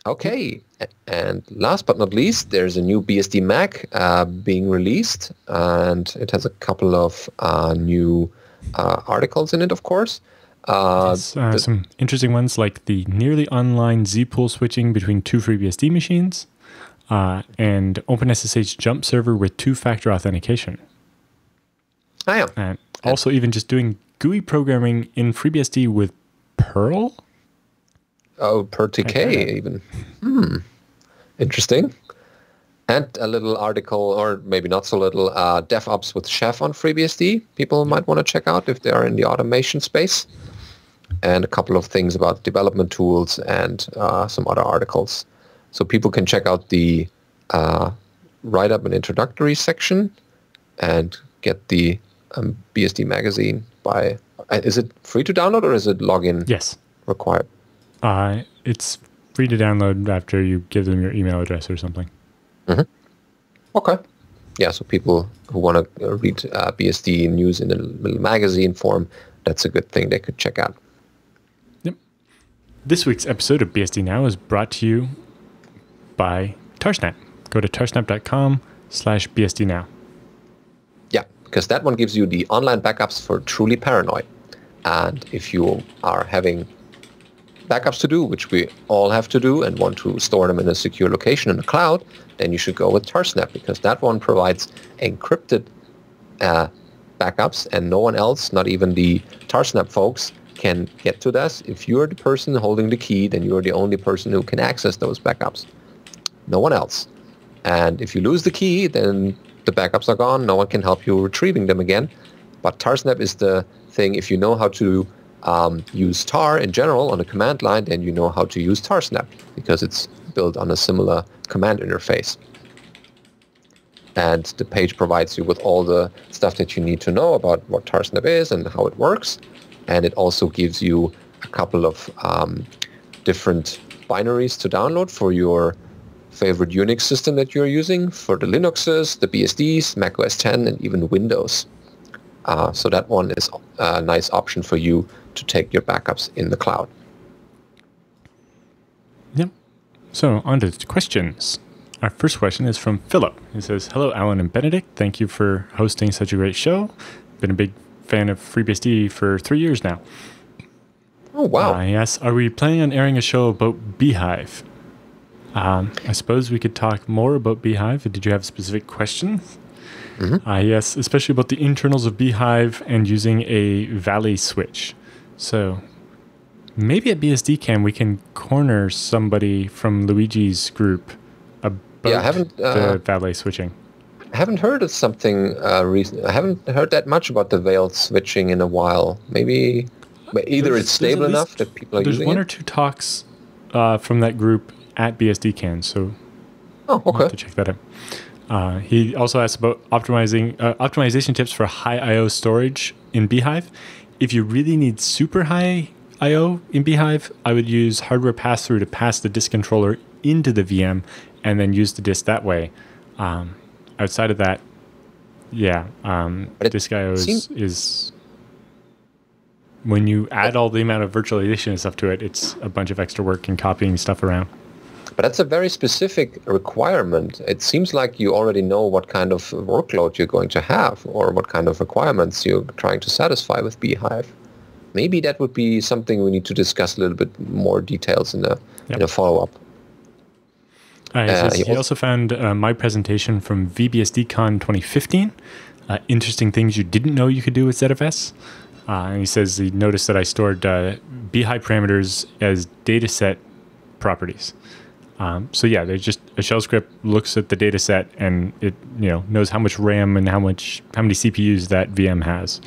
Okay, and last but not least, there's a new BSD Mac being released, and it has a couple of new articles in it, of course. Some interesting ones, like the nearly online Z-pool switching between two FreeBSD machines, and OpenSSH jump server with two-factor authentication. And also even just doing GUI programming in FreeBSD with Perl? Oh, PerTK even. Interesting. And a little article, or maybe not so little, DevOps with Chef on FreeBSD. People might want to check out if they are in the automation space. And a couple of things about development tools and some other articles. So people can check out the write-up and introductory section and get the BSD magazine by... is it free to download, or is it login required? It's free to download after you give them your email address or something. Okay. Yeah, so people who want to read BSD news in a little magazine form, that's a good thing they could check out. Yep. This week's episode of BSD Now is brought to you by Tarsnap. Go to tarsnap.com/BSDnow. Yeah, because that one gives you the online backups for truly paranoid. And if you are having backups to do, which we all have to do, and want to store them in a secure location in the cloud, then you should go with Tarsnap, because that one provides encrypted backups, and no one else, not even the Tarsnap folks, can get to this. If you're the person holding the key, then you're the only person who can access those backups. No one else. And if you lose the key, then the backups are gone. No one can help you retrieving them again. But Tarsnap is the thing. If you know how to use tar in general on a command line, then you know how to use Tarsnap, because it's built on a similar command interface. And the page provides you with all the stuff that you need to know about what Tarsnap is and how it works. And it also gives you a couple of different binaries to download for your favorite Unix system that you're using, for the Linuxes, the BSDs, Mac OS X, and even Windows. So that one is a nice option for you to take your backups in the cloud. Yep. So on to questions. Our first question is from Philip. He says, "Hello, Alan and Benedict. Thank you for hosting such a great show. Been a big fan of FreeBSD for 3 years now." Oh, wow. Yes. Are we planning on airing a show about Beehive? I suppose we could talk more about Beehive. Did you have specific questions? Yes, especially about the internals of Beehive and using a Valley switch. So maybe at BSDCon we can corner somebody from Luigi's group about the Valley switching. I haven't heard of something recent. I haven't heard that much about the Veil switching in a while. Maybe either it's stable enough that people are using it. There's one or two talks from that group at BSDCon, so okay. I'll have to check that out. He also asked about optimization tips for high I/O storage in Beehive. If you really need super high I/O in Beehive, I would use hardware pass-through to pass the disk controller into the VM and then use the disk that way. Outside of that, disk I/O is when you add all the amount of virtualization and stuff to it, it's a bunch of extra work and copying stuff around. But that's a very specific requirement. It seems like you already know what kind of workload you're going to have or what kind of requirements you're trying to satisfy with Beehive. Maybe that would be something we need to discuss a little bit more details in a follow-up. He also found my presentation from VBSDcon 2015, interesting things you didn't know you could do with ZFS. And he says he noticed that I stored Beehive parameters as dataset properties. So yeah, they just a shell script looks at the data set and it knows how much RAM and how many CPUs that VM has.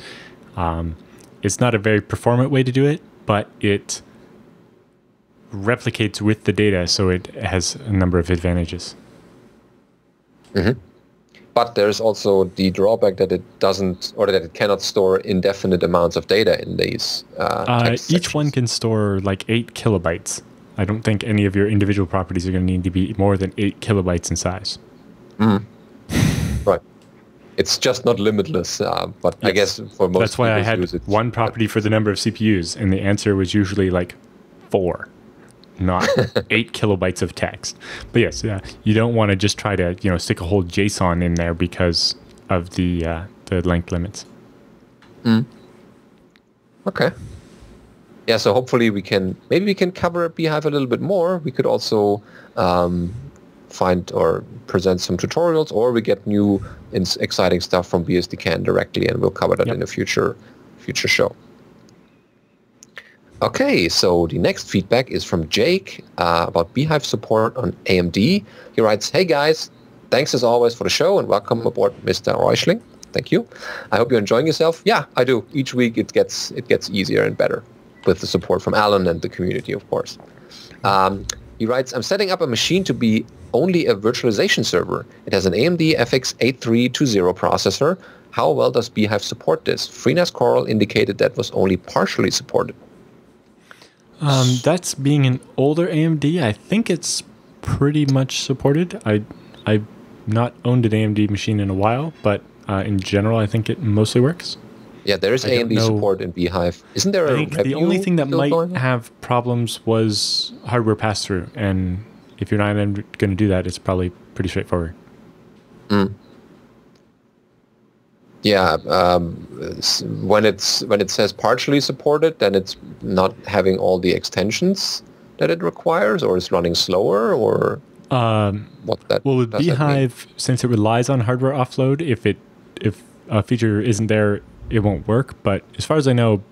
It's not a very performant way to do it, but it replicates with the data, so it has a number of advantages. Mm-hmm. But there's also the drawback that it doesn't, or that it cannot store indefinite amounts of data in these text each sections. one can store like 8 kilobytes. I don't think any of your individual properties are going to need to be more than 8 kilobytes in size. Right. It's just not limitless, but yes. I guess for most that's why I had one property for the number of CPUs, and the answer was usually like 4, not 8 kilobytes of text. But yes, you don't want to just try to stick a whole JSON in there because of the length limits. Okay. Yeah, so hopefully we can cover Beehive a little bit more. We could also find or present some tutorials, or we get new exciting stuff from BSDcon directly, and we'll cover that in a future show. Okay, so the next feedback is from Jake about Beehive support on AMD. He writes, "Hey guys, thanks as always for the show and welcome aboard Mr. Reuschling. Thank you. I hope you're enjoying yourself." Yeah, I do. Each week it gets easier and better with the support from Alan and the community, of course. He writes, "I'm setting up a machine to be only a virtualization server. It has an AMD FX 8320 processor. How well does Beehive support this? FreeNAS Coral indicated that was only partially supported." That's being an older AMD. I think it's pretty much supported. I've not owned an AMD machine in a while, but in general, I think it mostly works. Yeah, there is AMD support in Beehive. Isn't there I think the only thing that might have problems was hardware pass-through, and if you're not going to do that, it's probably pretty straightforward. Yeah, when it says partially supported, then it's not having all the extensions that it requires, or it's running slower, or what that. Well, with Beehive, since it relies on hardware offload, if a feature isn't there, it won't work. But as far as I know,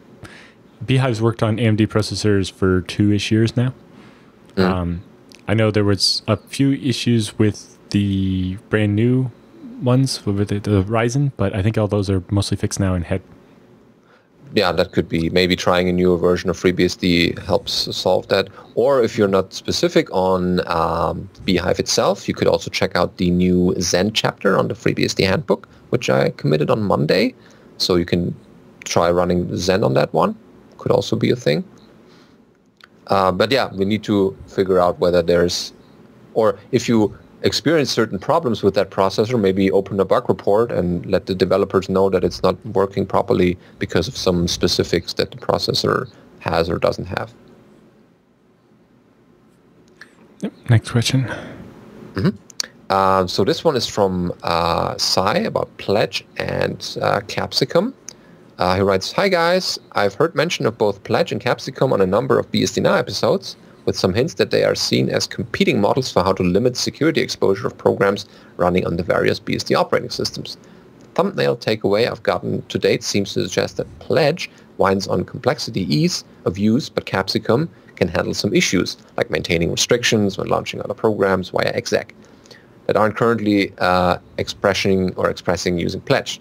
Beehive's worked on AMD processors for 2-ish years now. I know there was a few issues with the brand new ones with the Ryzen, but I think all those are mostly fixed now in head. Yeah, that could be. Maybe trying a newer version of FreeBSD helps solve that. Or if you're not specific on Beehive itself, you could also check out the new Zen chapter on the FreeBSD handbook, which I committed on Monday. So you can try running Zen on that one. Could also be a thing. But yeah, we need to figure out whether there's, or if you experience certain problems with that processor, maybe open a bug report and let the developers know that it's not working properly because of some specifics that the processor has or doesn't have. Yep. Next question. So this one is from Sai about Pledge and Capsicum. He writes, "Hi guys, I've heard mention of both Pledge and Capsicum on a number of BSD Now episodes, with some hints that they are seen as competing models for how to limit security exposure of programs running on the various BSD operating systems. The thumbnail takeaway I've gotten to date seems to suggest that Pledge wines on complexity ease of use, but Capsicum can handle some issues, like maintaining restrictions when launching other programs via exec, that aren't currently expressing using Pledge.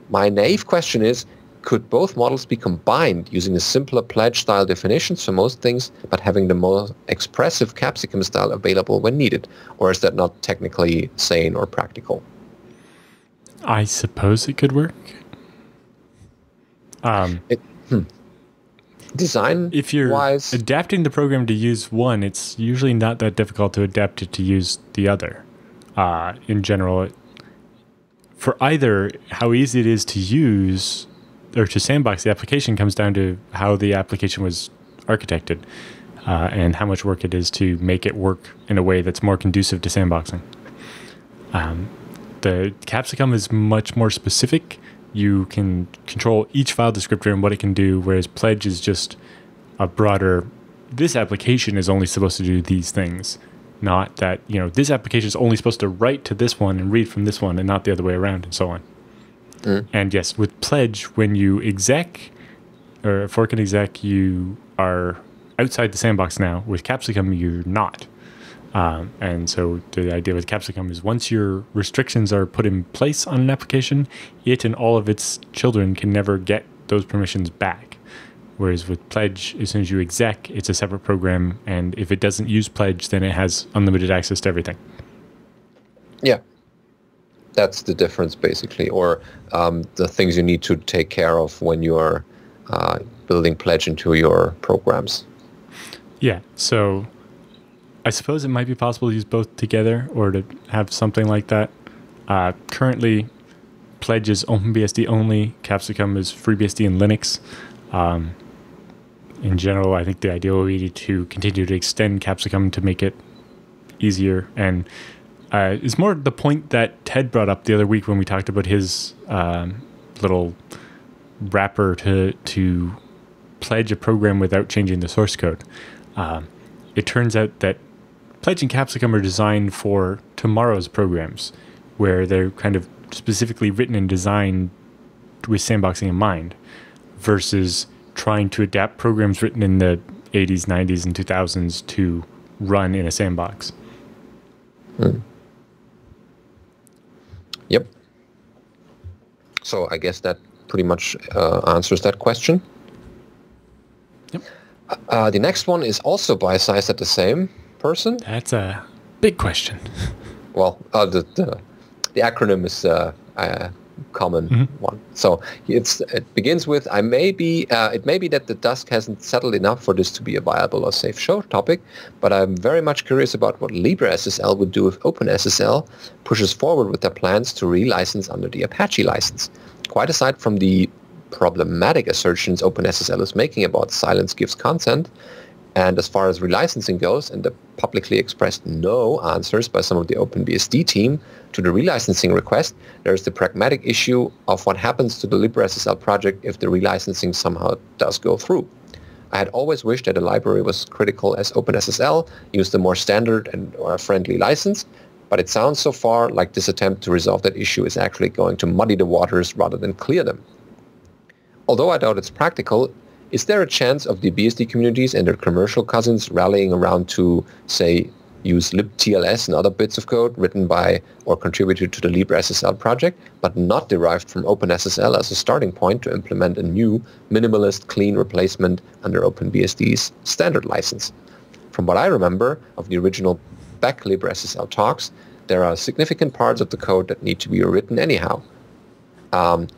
My naive question is, could both models be combined using a simpler Pledge-style definitions for most things, but having the more expressive Capsicum style available when needed? Or is that not technically sane or practical?" I suppose it could work. Design if you're wise, adapting the program to use one, it's usually not that difficult to adapt it to use the other. In general, for either, how easy it is to use or to sandbox the application comes down to how the application was architected and how much work it is to make it work in a way that's more conducive to sandboxing. The Capsicum is much more specific. You can control each file descriptor and what it can do, whereas Pledge is just a broader, this application is only supposed to do these things. Not that, this application is only supposed to write to this one and read from this one and not the other way around and so on. And yes, with Pledge, when you exec or fork and exec, you are outside the sandbox now. With Capsicum, you're not. And so the idea with Capsicum is once your restrictions are put in place on an application, it and all of its children can never get those permissions back. Whereas with Pledge, as soon as you exec, it's a separate program. And if it doesn't use Pledge, then it has unlimited access to everything. Yeah. That's the difference, basically, or the things you need to take care of when you're building Pledge into your programs. Yeah, so I suppose it might be possible to use both together or to have something like that. Currently, Pledge is OpenBSD only. Capsicum is FreeBSD and Linux. In general, I think the idea will be to continue to extend Capsicum to make it easier. And it's more the point that Ted brought up the other week when we talked about his little wrapper to pledge a program without changing the source code. It turns out that Pledge and Capsicum are designed for tomorrow's programs, where they're kind of specifically written and designed with sandboxing in mind, versus trying to adapt programs written in the 80s, 90s, and 2000s to run in a sandbox. Yep. So I guess that pretty much answers that question. Yep. The next one is also biased at the same person. That's a big question. Well, the acronym is a common one. So it begins with, it may be that the dust hasn't settled enough for this to be a viable or safe show topic, but I'm very much curious about what LibreSSL would do if OpenSSL pushes forward with their plans to relicense under the Apache license. Quite aside from the problematic assertions OpenSSL is making about silence gives consent, and as far as relicensing goes, and the publicly expressed no answers by some of the OpenBSD team to the relicensing request, there is the pragmatic issue of what happens to the LibreSSL project if the relicensing somehow does go through. I had always wished that a library was critical as OpenSSL used a more standard and or a friendly license, but it sounds so far like this attempt to resolve that issue is actually going to muddy the waters rather than clear them. Although I doubt it's practical, is there a chance of the BSD communities and their commercial cousins rallying around to, say, use libTLS and other bits of code written by or contributed to the LibreSSL project, but not derived from OpenSSL as a starting point to implement a new, minimalist, clean replacement under OpenBSD's standard license? From what I remember of the original back LibreSSL talks, there are significant parts of the code that need to be rewritten anyhow.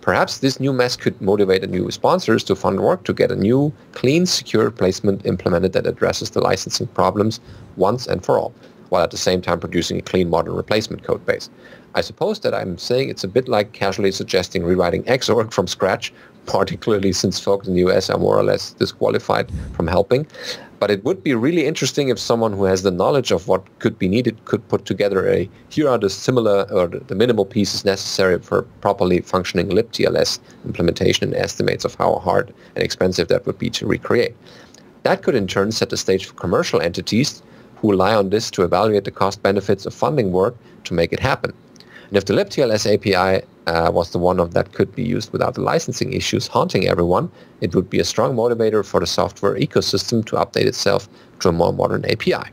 Perhaps this new mess could motivate the new sponsors to fund work to get a new, clean, secure replacement implemented that addresses the licensing problems once and for all, while at the same time producing a clean, modern replacement code base. I suppose that I'm saying it's a bit like casually suggesting rewriting Xorg from scratch, particularly since folks in the US are more or less disqualified from helping. But it would be really interesting if someone who has the knowledge of what could be needed could put together here are the similar or the minimal pieces necessary for properly functioning libTLS implementation and estimates of how hard and expensive that would be to recreate. That could in turn set the stage for commercial entities who rely on this to evaluate the cost benefits of funding work to make it happen. And if the libTLS API was the one of that could be used without the licensing issues haunting everyone, it would be a strong motivator for the software ecosystem to update itself to a more modern API.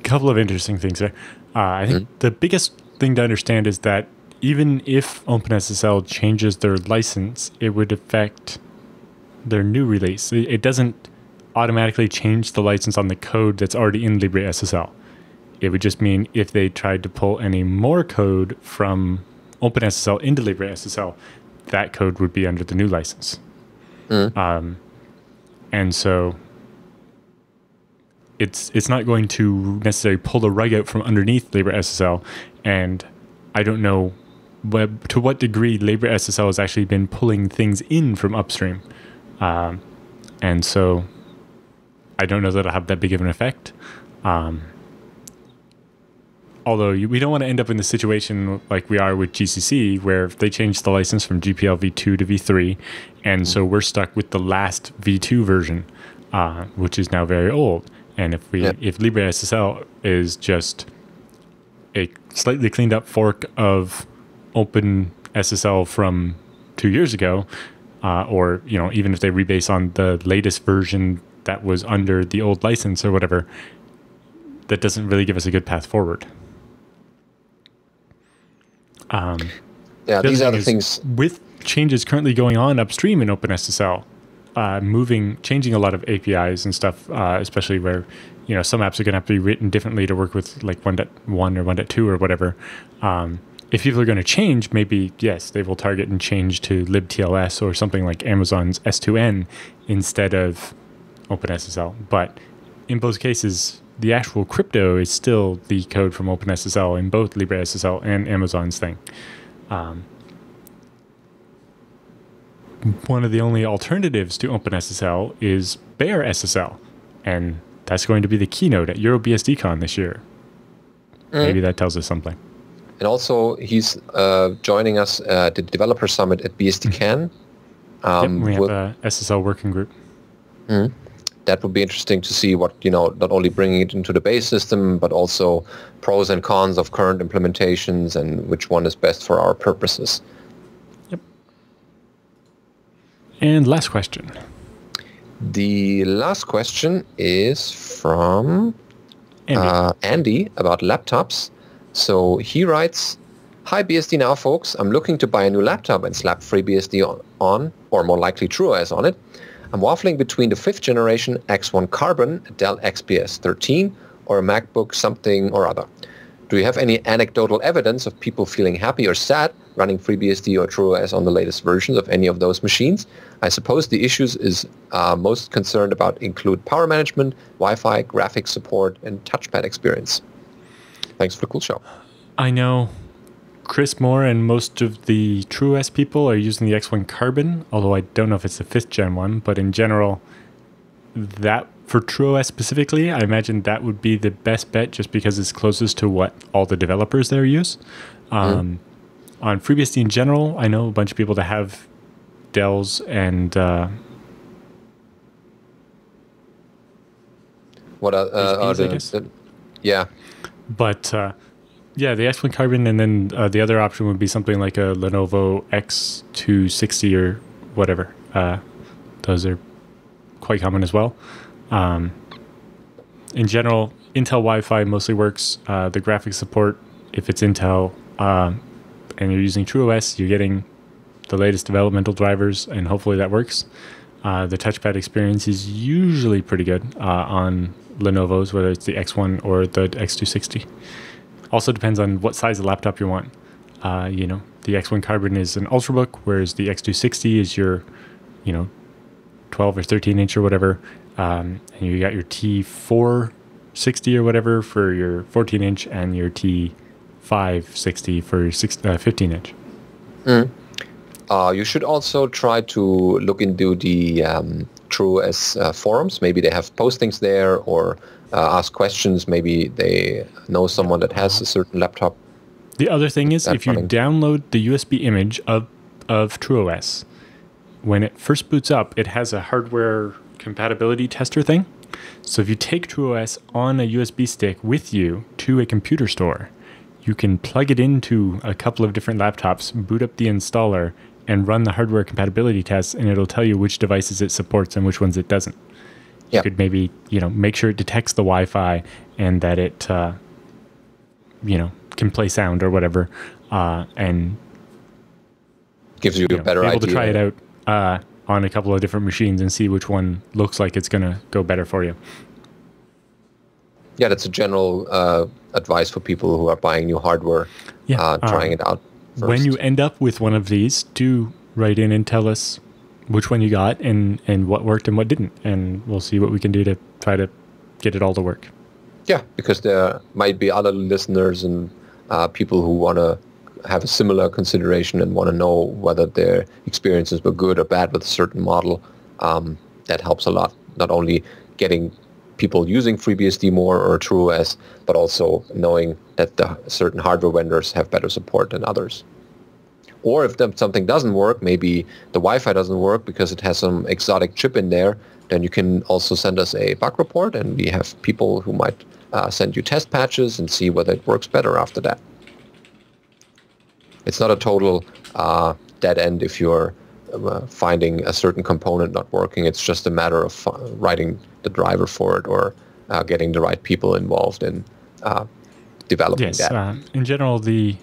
Couple of interesting things there. I think the biggest thing to understand is that even if OpenSSL changes their license, it would affect their new release. It doesn't automatically change the license on the code that's already in LibreSSL. It would just mean if they tried to pull any more code from OpenSSL into LibreSSL, that code would be under the new license. And so it's not going to necessarily pull the rug out from underneath LibreSSL. And I don't know to what degree LibreSSL has actually been pulling things in from upstream. And so I don't know that it'll have that big of an effect. Although we don't want to end up in the situation like we are with GCC, where they changed the license from GPL v2 to v3, and so we're stuck with the last v2 version, which is now very old. And if LibreSSL is just a slightly cleaned up fork of OpenSSL from 2 years ago, or even if they rebase on the latest version that was under the old license or whatever, that doesn't really give us a good path forward. These are the things. With changes currently going on upstream in OpenSSL, changing a lot of APIs and stuff, especially where some apps are going to have to be written differently to work with like 1.1 or 1.2 or whatever. If people are going to change, maybe, yes, they will target and change to libTLS or something like Amazon's S2N instead of OpenSSL. But in both cases, the actual crypto is still the code from OpenSSL in both LibreSSL and Amazon's thing. One of the only alternatives to OpenSSL is Bare SSL, and that's going to be the keynote at EuroBSDcon this year. Maybe that tells us something. And also, he's joining us at the Developer Summit at BSDcon. We have a SSL working group. That would be interesting to see what, not only bringing it into the base system, but also pros and cons of current implementations and which one is best for our purposes. Yep. And last question. The last question is from Andy about laptops. So he writes, "Hi BSD Now folks, I'm looking to buy a new laptop and slap FreeBSD on, or more likely TrueOS on it. I'm waffling between the 5th generation X1 Carbon, a Dell XPS 13, or a MacBook something or other. Do you have any anecdotal evidence of people feeling happy or sad running FreeBSD or TrueOS on the latest versions of any of those machines? I suppose the issues is most concerned about include power management, Wi-Fi, graphics support, and touchpad experience. Thanks for the cool show." I know Chris Moore and most of the TrueOS people are using the X1 Carbon, although I don't know if it's the 5th gen one, but in general, that for TrueOS specifically, I imagine that would be the best bet just because it's closest to what all the developers there use. On FreeBSD in general, I know a bunch of people that have Dells and what are the yeah. But the X1 Carbon, and then the other option would be something like a Lenovo X260 or whatever. Those are quite common as well. In general, Intel Wi-Fi mostly works. The graphics support, if it's Intel and you're using TrueOS, you're getting the latest developmental drivers, and hopefully that works. The touchpad experience is usually pretty good on Lenovo's, whether it's the X1 or the X260. Also depends on what size of laptop you want. The X1 Carbon is an ultrabook, whereas the X260 is your, 12 or 13 inch or whatever. And you got your T460 or whatever for your 14 inch and your T560 for 15 inch. You should also try to look into the TrueOS forums. Maybe they have postings there, or ask questions. Maybe they know someone that has a certain laptop. The other thing is, if you download the USB image of TrueOS, when it first boots up, it has a hardware compatibility tester thing. So if you take TrueOS on a USB stick with you to a computer store, you can plug it into a couple of different laptops, boot up the installer, and run the hardware compatibility tests, and it'll tell you which devices it supports and which ones it doesn't. You could maybe, make sure it detects the Wi-Fi and that it, can play sound or whatever, and gives you a better idea. Able to try it out on a couple of different machines and see which one looks like it's going to go better for you. Yeah, that's a general advice for people who are buying new hardware, trying it out first. When you end up with one of these, do write in and tell us which one you got and what worked and what didn't, and we'll see what we can do to try to get it all to work. Yeah, because there might be other listeners and people who want to have a similar consideration and want to know whether their experiences were good or bad with a certain model. That helps a lot, not only getting people using FreeBSD more or TrueOS, but also knowing that the certain hardware vendors have better support than others. Or if something doesn't work, maybe the Wi-Fi doesn't work because it has some exotic chip in there, then you can also send us a bug report, and we have people who might send you test patches and see whether it works better after that. It's not a total dead end if you're finding a certain component not working. It's just a matter of writing the driver for it or getting the right people involved in developing that. In general, the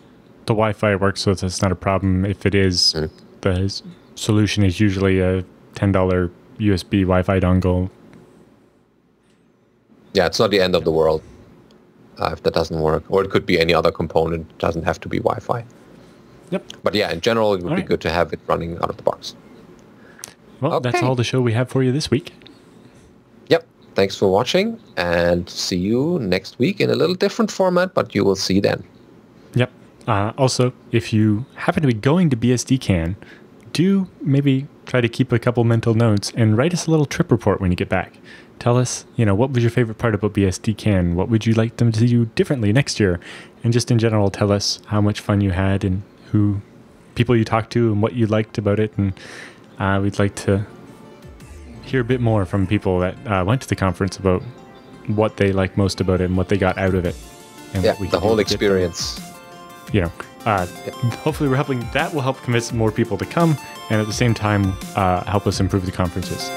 Wi-Fi works, so that's not a problem. If it is, the solution is usually a $10 USB Wi-Fi dongle. Yeah, it's not the end of the world if that doesn't work. Or it could be any other component. It doesn't have to be Wi-Fi. Yep. But yeah, in general, it would be good to have it running out of the box. Well, that's all the show we have for you this week. Yep. Thanks for watching, and see you next week in a little different format, but you will see then. Yep. Also, if you happen to be going to BSDCon, do maybe try to keep a couple mental notes and write us a little trip report when you get back. Tell us, what was your favorite part about BSDCon? What would you like them to do differently next year? And just in general, tell us how much fun you had and who people you talked to and what you liked about it. And we'd like to hear a bit more from people that went to the conference about what they liked most about it and what they got out of it. And the whole experience. Hopefully that will help convince more people to come and at the same time help us improve the conferences.